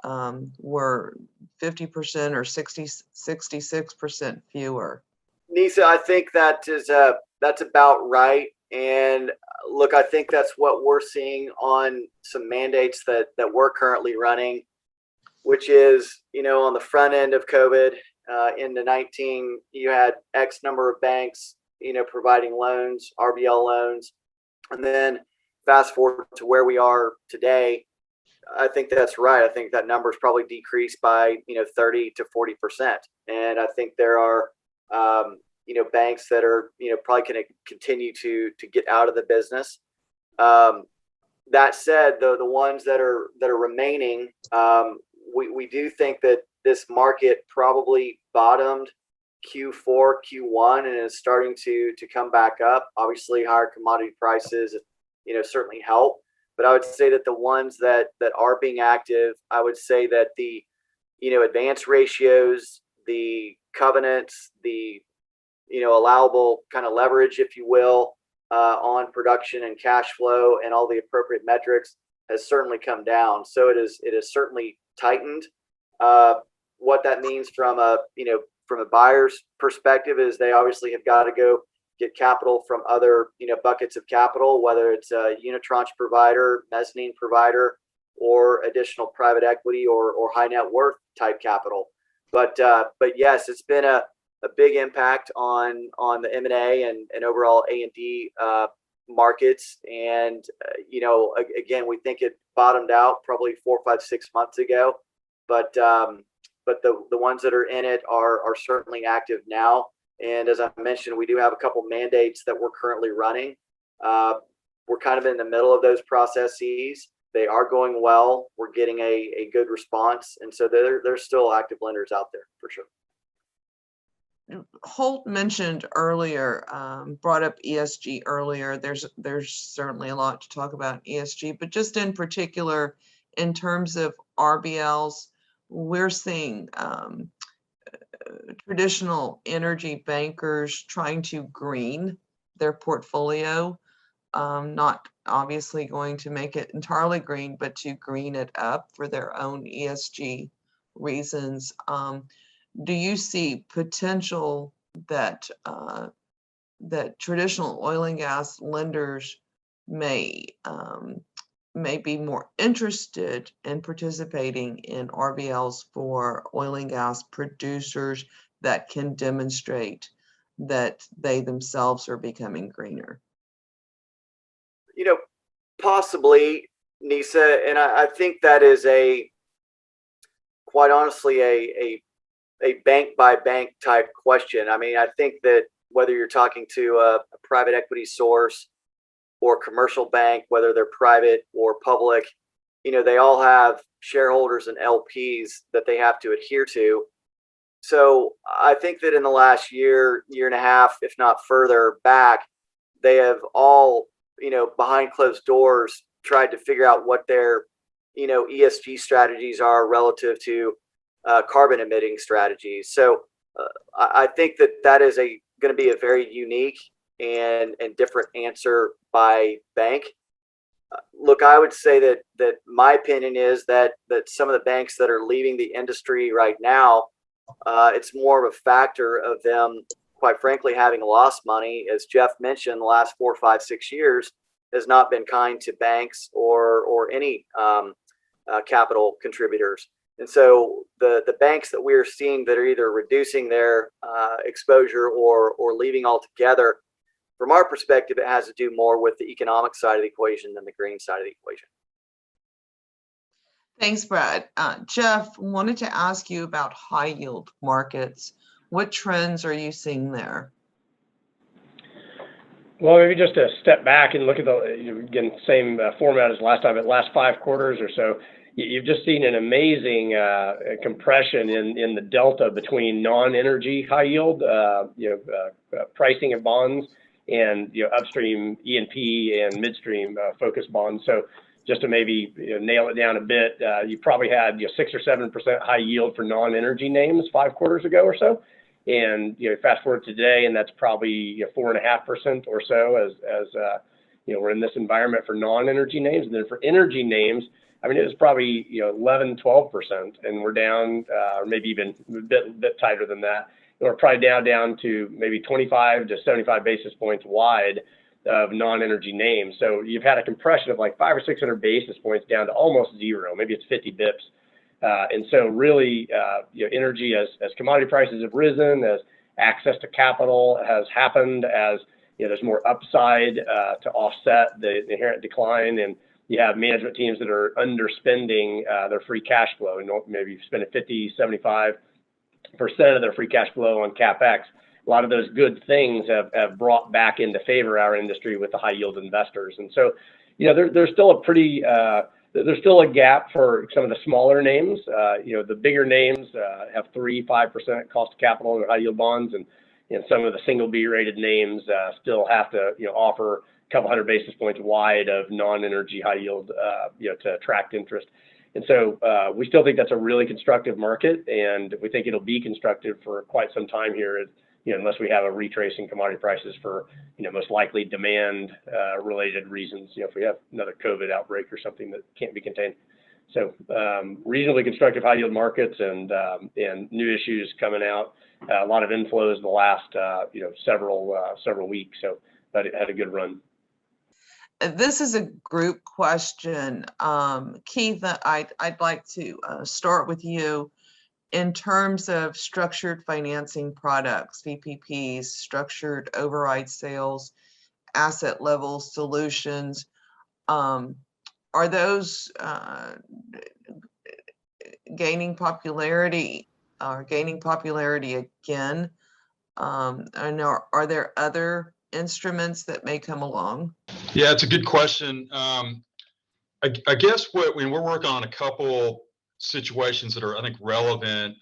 S2: were 50% or 66% fewer.
S4: Nisa, I think that's about right. And look, I think that's what we're seeing on some mandates that we're currently running, which is, on the front end of COVID into 19, you had X number of banks, providing loans, RBL loans. And then fast forward to where we are today, I think that's right. I think that number is probably decreased by, 30 to 40%. And I think there are, banks that are, probably going to continue to get out of the business. That said, the ones that are remaining, we do think that this market probably bottomed Q4, Q1, and is starting to come back up. Obviously, higher commodity prices, certainly help. But I would say that the ones that are being active, I would say that the, advance ratios, the covenants, the, allowable kind of leverage, if you will, on production and cash flow and all the appropriate metrics has certainly come down. So it is certainly tightened. What that means from a buyer's perspective is they obviously have got to go get capital from other, buckets of capital, whether it's a unitranche provider, mezzanine provider, or additional private equity or high net worth type capital. But yes, it's been a big impact on the M&A and overall A&D markets. And, again, we think it bottomed out probably 4, 5, 6 months ago. But the ones that are in it are certainly active now. And as I mentioned, we do have a couple mandates that we're currently running. We're kind of in the middle of those processes. They are going well. We're getting a good response. And so there's still active lenders out there for sure.
S2: Holt mentioned earlier, brought up ESG earlier. There's certainly a lot to talk about ESG, but just in particular, in terms of RBLs, we're seeing traditional energy bankers trying to green their portfolio, not obviously going to make it entirely green, but to green it up for their own ESG reasons. Do you see potential that that traditional oil and gas lenders may be more interested in participating in RBLs for oil and gas producers that can demonstrate that they themselves are becoming greener?
S4: Possibly, Nisa, and I think that is quite honestly a bank by bank type question. I mean, I think that whether you're talking to a private equity source or commercial bank, whether they're private or public, they all have shareholders and LPs that they have to adhere to. So I think that in the last year and a half, if not further back, they have all, behind closed doors, tried to figure out what their, ESG strategies are relative to carbon emitting strategies. So I think that is going to be a very unique and different answer by bank. Look, I would say that my opinion is that some of the banks that are leaving the industry right now, it's more of a factor of them, quite frankly, having lost money. As Jeff mentioned, the last 4, 5, 6 years has not been kind to banks or any capital contributors. And so the banks that we are seeing that are either reducing their exposure or leaving altogether, from our perspective, it has to do more with the economic side of the equation than the green side of the equation.
S2: Thanks, Brad. Jeff, wanted to ask you about high yield markets. What trends are you seeing there?
S5: Well, maybe just to step back and look at again, same format as last time, but last 5 quarters or so, you've just seen an amazing compression in the delta between non-energy high yield, pricing of bonds and upstream E&P and midstream focused bonds. So just to maybe nail it down a bit, you probably had 6 or 7% high yield for non-energy names 5 quarters ago or so, and fast forward to today, and that's probably 4.5% or so as we're in this environment for non-energy names. And then for energy names, I mean, it was probably 11, 12%, and we're down, or maybe even a bit tighter than that. And we're probably down to maybe 25 to 75 basis points wide of non-energy names. So you've had a compression of like 500 or 600 basis points down to almost zero. Maybe it's 50 bips. And so really, energy as commodity prices have risen, as access to capital has happened, as there's more upside to offset the inherent decline, and you have management teams that are underspending their free cash flow, and maybe spending 50, 75% of their free cash flow on CapEx. A lot of those good things have brought back into favor our industry with the high yield investors. And so, there's still there's still a gap for some of the smaller names. The bigger names have 3-5% cost of capital in their high yield bonds, and some of the single B rated names still have to offer a couple hundred basis points wide of non-energy high yield to attract interest. And so we still think that's a really constructive market, and we think it'll be constructive for quite some time here, unless we have a retrace in commodity prices for most likely demand related reasons. If we have another COVID outbreak or something that can't be contained. So reasonably constructive high yield markets and new issues coming out. A lot of inflows in the last several weeks. So but it had a good run.
S2: This is a group question. Keith, I'd like to start with you. In terms of structured financing products, VPPs, structured override sales, asset level solutions. Are those gaining popularity again? And are there other instruments that may come along?
S3: Yeah, it's a good question. I guess when we're working on a couple situations that are, I think, relevant,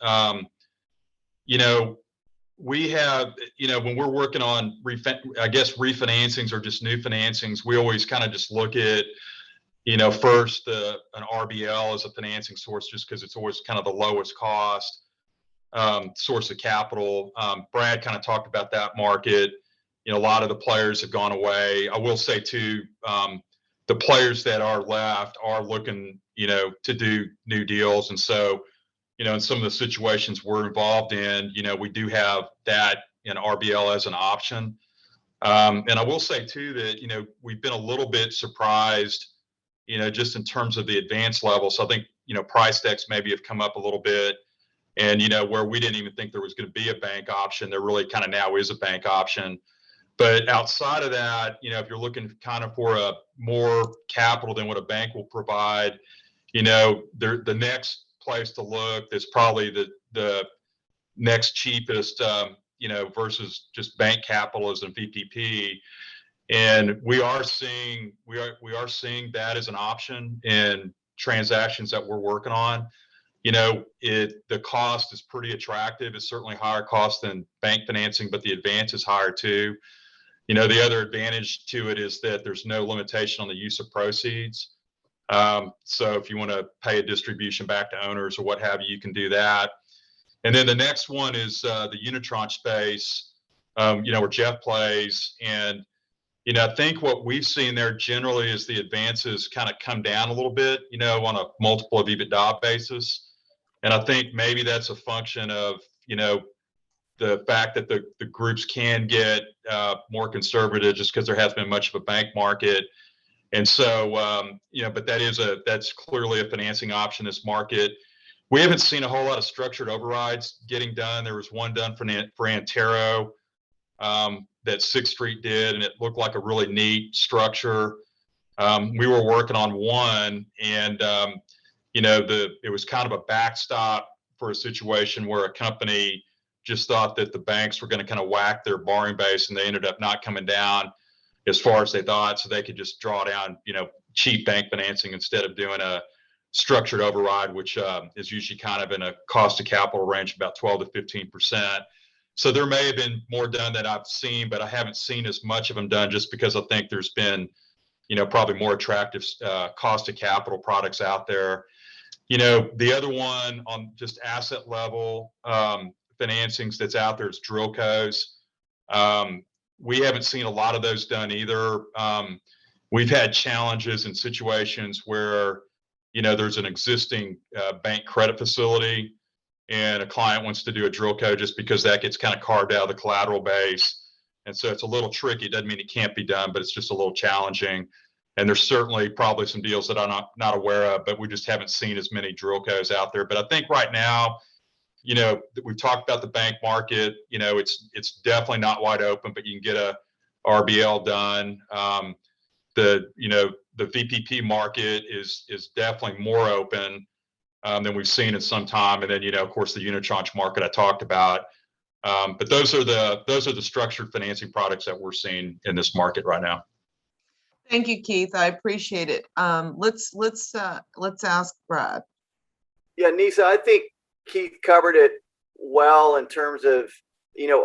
S3: we have, when we're working on, refinancings or just new financings, we always kind of just look at, first an RBL as a financing source, just because it's always kind of the lowest cost source of capital. Brad kind of talked about that market. A lot of the players have gone away. I will say too, the players that are left are looking, to do new deals. And so, in some of the situations we're involved in, we do have that in RBL as an option. And I will say too that, we've been a little bit surprised, just in terms of the advance level. So I think, price decks maybe have come up a little bit. And, where we didn't even think there was going to be a bank option, there really kind of now is a bank option. But outside of that, if you're looking kind of for a more capital than what a bank will provide, the next place to look that's probably the next cheapest, versus just bank capital is in VPP. And we are seeing that as an option in transactions that we're working on. The cost is pretty attractive. It's certainly higher cost than bank financing, but the advance is higher too. The other advantage to it is that there's no limitation on the use of proceeds. So if you want to pay a distribution back to owners or what have you, you can do that. And then the next one is the unitranche space, where Jeff plays. And, I think what we've seen there generally is the advances kind of come down a little bit, on a multiple of EBITDA basis. And I think maybe that's a function of, the fact that the groups can get more conservative just because there hasn't been much of a bank market. And so, but that's clearly a financing option in this market. We haven't seen a whole lot of structured overrides getting done. There was one done for Antero that Sixth Street did, and it looked like a really neat structure. We were working on one, and it was kind of a backstop for a situation where a company just thought that the banks were going to kind of whack their borrowing base, and they ended up not coming down as far as they thought, so they could just draw down, cheap bank financing instead of doing a structured override, which is usually kind of in a cost of capital range about 12 to 15%. So there may have been more done that I've seen, but I haven't seen as much of them done just because I think there's been, probably more attractive cost of capital products out there. The other one on just asset level financings that's out there is drillcos. We haven't seen a lot of those done either. We've had challenges in situations where, there's an existing bank credit facility and a client wants to do a drillco just because that gets kind of carved out of the collateral base. And so it's a little tricky. It doesn't mean it can't be done, but it's just a little challenging. And there's certainly probably some deals that I'm not aware of, but we just haven't seen as many drillcos out there. But I think right now, we've talked about the bank market, it's definitely not wide open, but you can get a RBL done. The VPP market is definitely more open than we've seen in some time. And then, of course, the unitranche market I talked about. But those are the structured financing products that we're seeing in this market right now.
S2: Thank you, Keith. I appreciate it. Let's ask Brad.
S4: Yeah, Nisa, I think Keith covered it well in terms of,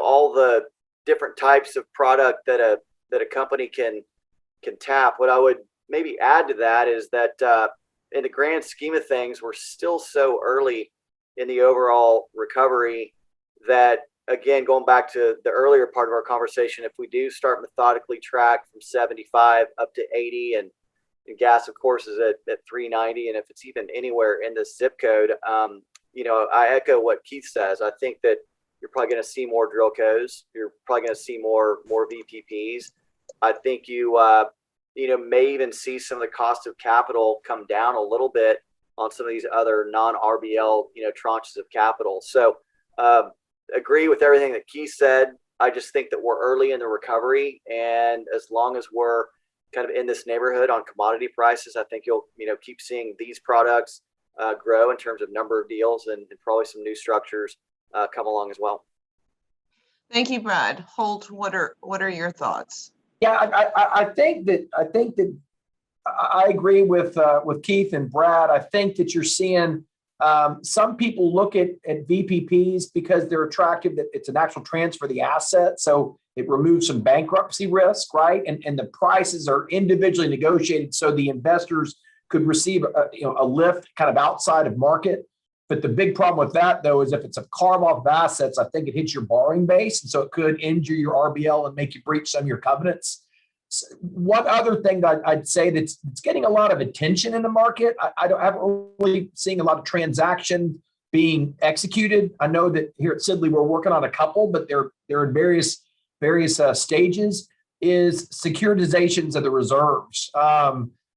S4: all the different types of product that a company can tap. What I would maybe add to that is that in the grand scheme of things, we're still so early in the overall recovery that, again, going back to the earlier part of our conversation, if we do start methodically track from 75 up to 80 and gas, of course, is at 390, and if it's even anywhere in this zip code, I echo what Keith says. I think that you're probably going to see more drillcos. You're probably going to see more VPPs. I think you may even see some of the cost of capital come down a little bit on some of these other non-RBL, tranches of capital. So agree with everything that Keith said. I just think that we're early in the recovery, and as long as we're kind of in this neighborhood on commodity prices, I think you'll keep seeing these products grow in terms of number of deals, and probably some new structures come along as well.
S2: Thank you, Brad. Holt, what are your thoughts?
S6: Yeah, I think that I agree with Keith and Brad. I think that you're seeing some people look at VPPs because they're attractive, that it's an actual transfer of the asset. So it removes some bankruptcy risk, right? And the prices are individually negotiated so the investors could receive a lift kind of outside of market. But the big problem with that, though, is if it's a carve off of assets, I think it hits your borrowing base. And so it could injure your RBL and make you breach some of your covenants. One other thing that I'd say that's getting a lot of attention in the market, I haven't really seeing a lot of transaction being executed. I know that here at Sidley we're working on a couple, but they're in various stages. Is securitizations of the reserves.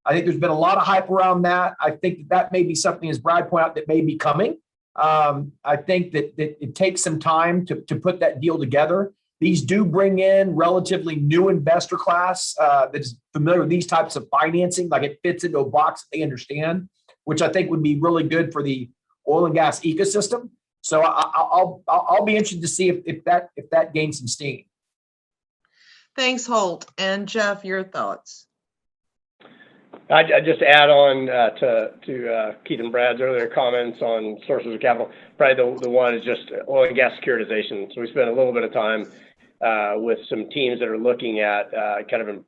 S6: I think there's been a lot of hype around that. I think that may be something, as Brad pointed out, that may be coming. I think that it takes some time to put that deal together. These do bring in relatively new investor class that is familiar with these types of financing, like it fits into a box that they understand, which I think would be really good for the oil and gas ecosystem. So I'll be interested to see if that gains some steam.
S2: Thanks, Holt. And Jeff, your thoughts?
S5: I just add on to Keith and Brad's earlier comments on sources of capital. Probably the one is just oil and gas securitization. So we spent a little bit of time with some teams that are looking at kind of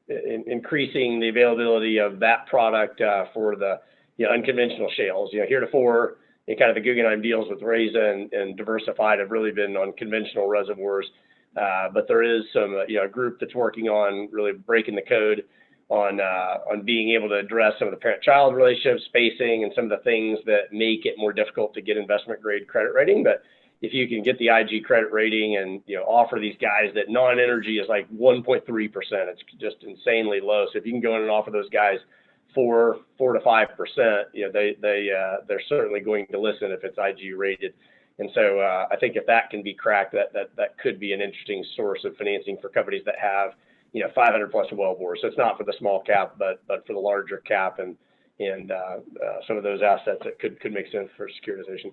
S5: increasing the availability of that product for the unconventional shales. Heretofore, kind of the Guggenheim deals with Reza and Diversified have really been on conventional reservoirs, but there is some a group that's working on really breaking the code on being able to address some of the parent-child relationship spacing and some of the things that make it more difficult to get investment-grade credit rating. But if you can get the IG credit rating and offer these guys that non-energy is like 1.3%, it's just insanely low. So if you can go in and offer those guys 4 to 5%, they're certainly going to listen if it's IG rated. And so I think if that can be cracked, that could be an interesting source of financing for companies that have 500 plus well bores. So it's not for the small cap, but for the larger cap and some of those assets that could make sense for securitization.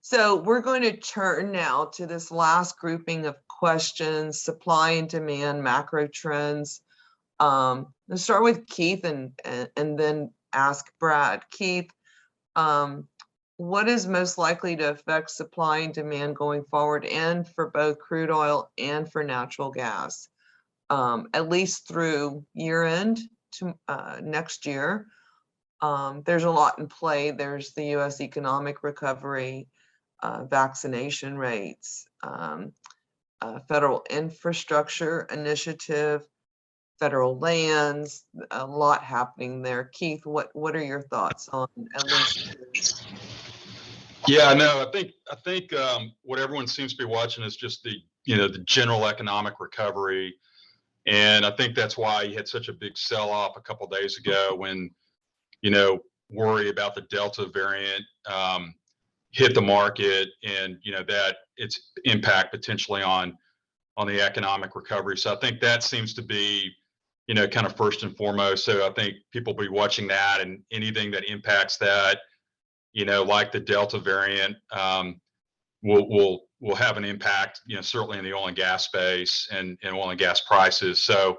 S2: So we're going to turn now to this last grouping of questions: supply and demand, macro trends. Let's start with Keith and then ask Brad. Keith, what is most likely to affect supply and demand going forward, and for both crude oil and for natural gas? At least through year end to next year. There's a lot in play. There's the U.S. economic recovery, vaccination rates, federal infrastructure initiative, federal lands, a lot happening there. Keith, what are your thoughts on at least?
S3: Yeah, no, I think what everyone seems to be watching is just the general economic recovery. And I think that's why you had such a big sell-off a couple of days ago when, worry about the Delta variant hit the market, and that its impact potentially on the economic recovery. So I think that seems to be, kind of first and foremost. So I think people will be watching that, and anything that impacts that, like the Delta variant, will have an impact, certainly in the oil and gas space and oil and gas prices. So,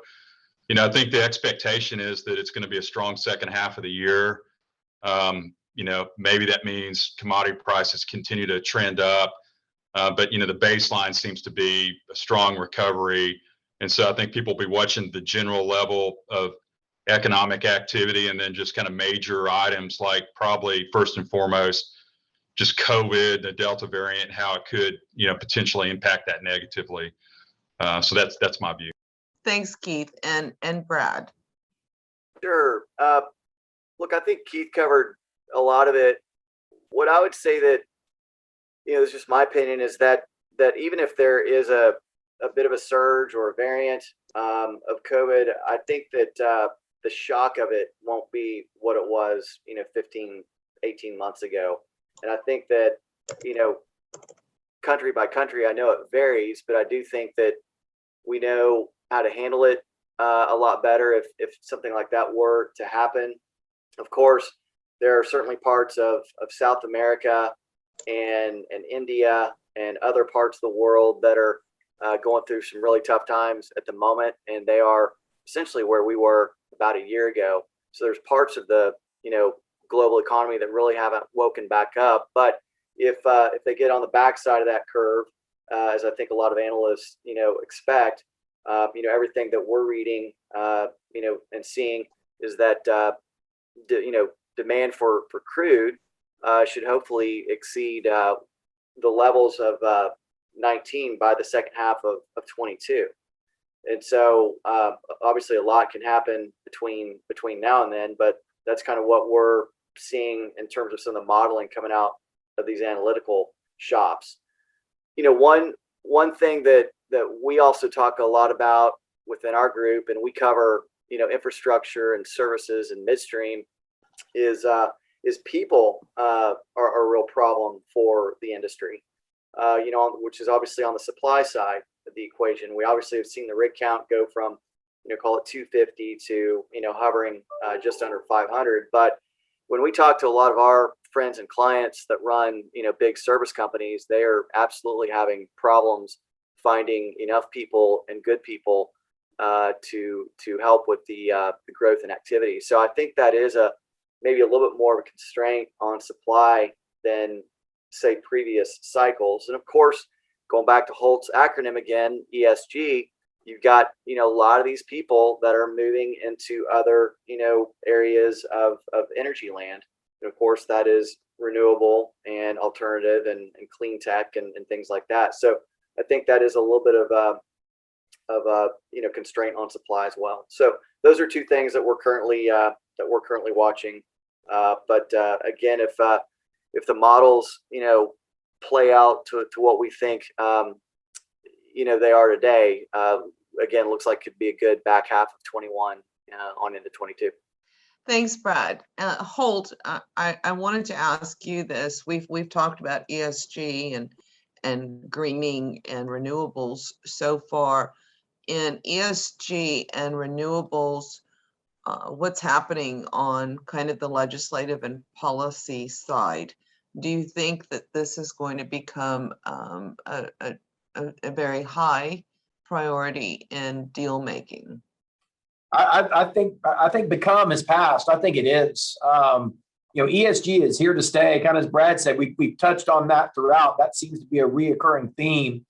S3: I think the expectation is that it's going to be a strong second half of the year. Maybe that means commodity prices continue to trend up, but the baseline seems to be a strong recovery. And so I think people will be watching the general level of economic activity, and then just kind of major items like probably first and foremost, just COVID, the Delta variant, how it could, potentially impact that negatively. So that's my view.
S2: Thanks, Keith. And Brad.
S4: Sure. Look, I think Keith covered a lot of it. What I would say that, it's just my opinion, is that even if there is a bit of a surge or a variant of COVID, I think that the shock of it won't be what it was, 15, 18 months ago. And I think that, country by country, I know it varies, but I do think that We know how to handle it a lot better if something like that were to happen. Of course, there are certainly parts of South America and India and other parts of the world that are going through some really tough times at the moment, and they are essentially where we were about a year ago. So there's parts of the global economy that really haven't woken back up. But if they get on the backside of that curve, as I think a lot of analysts expect, everything that we're reading and seeing is that demand for crude should hopefully exceed the levels of 19 by the second half of 22. And so obviously a lot can happen between now and then, but that's kind of what we're seeing in terms of some of the modeling coming out of these analytical shops. One thing that we also talk a lot about within our group, and we cover infrastructure and services and midstream, is people are a real problem for the industry. Which is obviously on the supply side of the equation. We obviously have seen the rig count go from, call it 250 to, hovering just under 500. But when we talk to a lot of our friends and clients that run, big service companies, they are absolutely having problems finding enough people and good people to help with the growth and activity. So I think that is maybe a little bit more of a constraint on supply than, say, previous cycles. And of course, going back to Holt's acronym again, ESG, you've got a lot of these people that are moving into other areas of energy land. And of course, that is renewable and alternative and clean tech and things like that. So I think that is a little bit of a constraint on supply as well. So those are two things that we're currently watching. But again, if the models, play out to what we think, they are today, again, looks like could be a good back half of 21 on into 22.
S2: Thanks, Brad. Holt, I wanted to ask you this. We've talked about ESG and greening and renewables so far. In ESG and renewables, what's happening on kind of the legislative and policy side? Do you think that this is going to become a very high priority in deal making?
S6: I think become is past. I think it is. ESG is here to stay. Kind of as Brad said, we've touched on that throughout. That seems to be a reoccurring theme.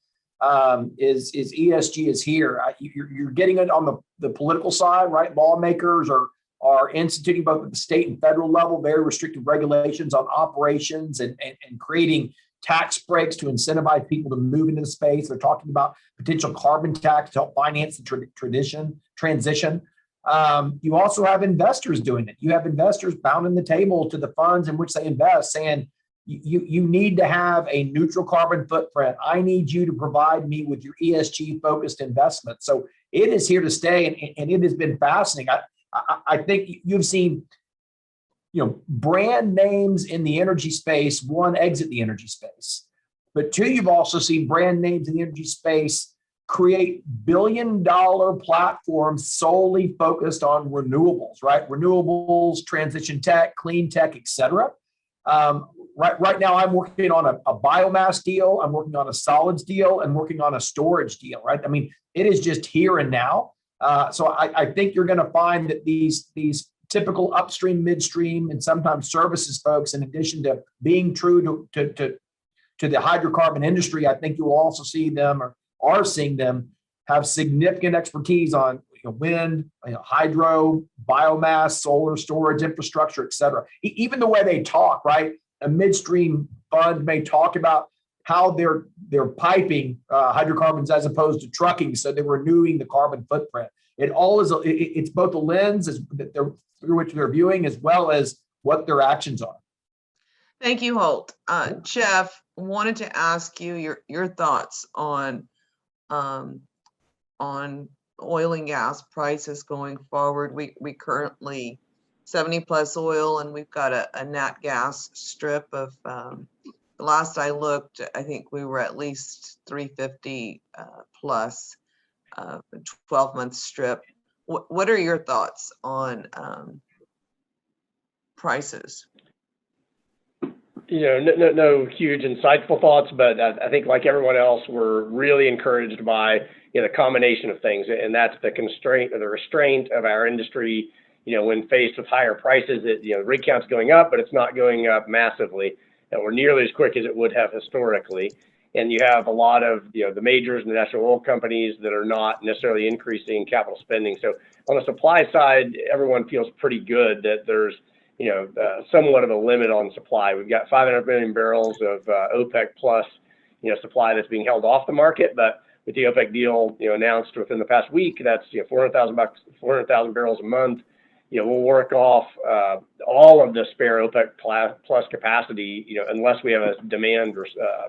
S6: Is ESG is here. You're getting it on the political side, right? Lawmakers are instituting both at the state and federal level very restrictive regulations on operations and creating tax breaks to incentivize people to move into the space. They're talking about potential carbon tax to help finance the transition. You also have investors doing it. You have investors pounding the table to the funds in which they invest, saying, you need to have a neutral carbon footprint. I need you to provide me with your ESG focused investment. So it is here to stay, and it has been fascinating. I think you've seen, brand names in the energy space, one, exit the energy space, but two, you've also seen brand names in the energy space create billion-dollar platforms solely focused on renewables, right? Renewables, transition tech, clean tech, et cetera. Right now, I'm working on a biomass deal. I'm working on a solids deal and working on a storage deal, right? I mean, it is just here and now. So I think you're going to find that these typical upstream, midstream, and sometimes services folks, in addition to being true to the hydrocarbon industry, I think you will also see them or are seeing them have significant expertise on wind, hydro, biomass, solar storage, infrastructure, et cetera. Even the way they talk, right? A midstream fund may talk about how they're piping hydrocarbons as opposed to trucking, so they're renewing the carbon footprint. It all is it's both a lens through which they're viewing as well as what their actions are.
S2: Thank you, Holt. Jeff, wanted to ask you your thoughts on oil and gas prices going forward. We currently 70 plus oil, and we've got a nat gas strip of the last I looked, I think we were at least 350 plus. a 12-month strip. What are your thoughts on prices?
S5: No huge insightful thoughts, but I think like everyone else, we're really encouraged by the combination of things, and that's the constraint or the restraint of our industry. When faced with higher prices, rig count's going up, but it's not going up massively, or nearly as quick as it would have historically. And you have a lot of the majors and the national oil companies that are not necessarily increasing capital spending. So on the supply side, everyone feels pretty good that there's somewhat of a limit on supply. We've got 500 million barrels of OPEC plus supply that's being held off the market, but with the OPEC deal announced within the past week, that's 400,000 barrels a month. We'll work off all of the spare OPEC plus capacity, unless we have a demand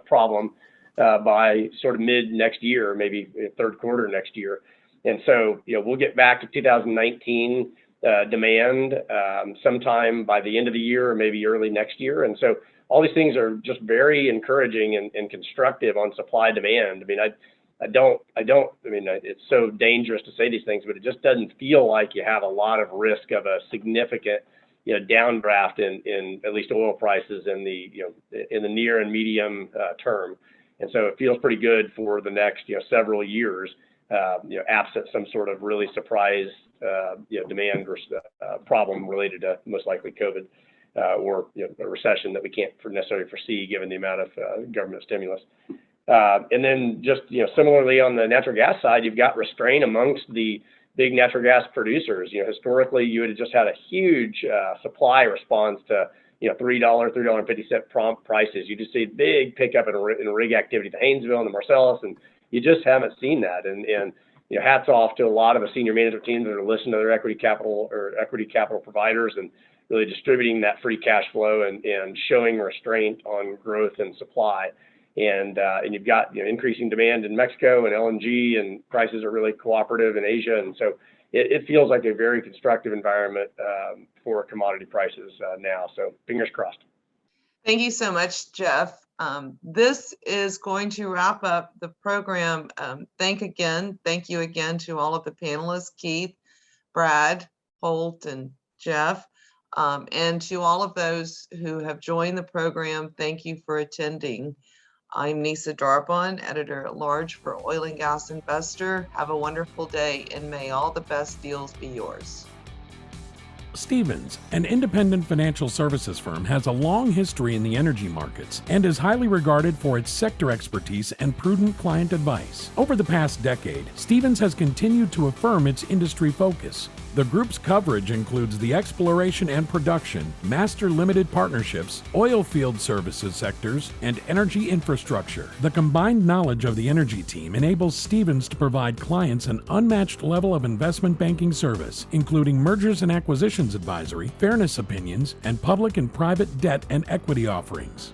S5: problem by sort of mid next year, maybe third quarter next year. And so, we'll get back to 2019 demand sometime by the end of the year or maybe early next year. And so all these things are just very encouraging and constructive on supply demand. I mean, it's so dangerous to say these things, but it just doesn't feel like you have a lot of risk of a significant, downdraft in at least oil prices in the near and medium term. And so it feels pretty good for the next, several years, absent some sort of really surprise, demand versus problem related to most likely COVID or a recession that we can't necessarily foresee given the amount of government stimulus. And then just, similarly on the natural gas side, you've got restraint amongst the big natural gas producers. Historically, you would have just had a huge supply response to, $3.50 prompt prices. You just see a big pickup in rig activity, the Haynesville and the Marcellus, and you just haven't seen that. And hats off to a lot of the senior management teams that are listening to their equity capital providers and really distributing that free cash flow and showing restraint on growth and supply. And you've got increasing demand in Mexico and LNG, and prices are really cooperative in Asia. And so it feels like a very constructive environment for commodity prices now. So fingers crossed.
S2: Thank you so much, Jeff. This is going to wrap up the program. Thank you again to all of the panelists, Keith, Brad, Holt, and Jeff. And to all of those who have joined the program, thank you for attending. I'm Nisa Darbon, Editor-at-Large for Oil and Gas Investor. Have a wonderful day, and may all the best deals be yours.
S1: Stephens, an independent financial services firm, has a long history in the energy markets and is highly regarded for its sector expertise and prudent client advice. Over the past decade, Stephens has continued to affirm its industry focus. The group's coverage includes the exploration and production, master limited partnerships, oil field services sectors, and energy infrastructure. The combined knowledge of the energy team enables Stephens to provide clients an unmatched level of investment banking service, including mergers and acquisitions advisory, fairness opinions, and public and private debt and equity offerings.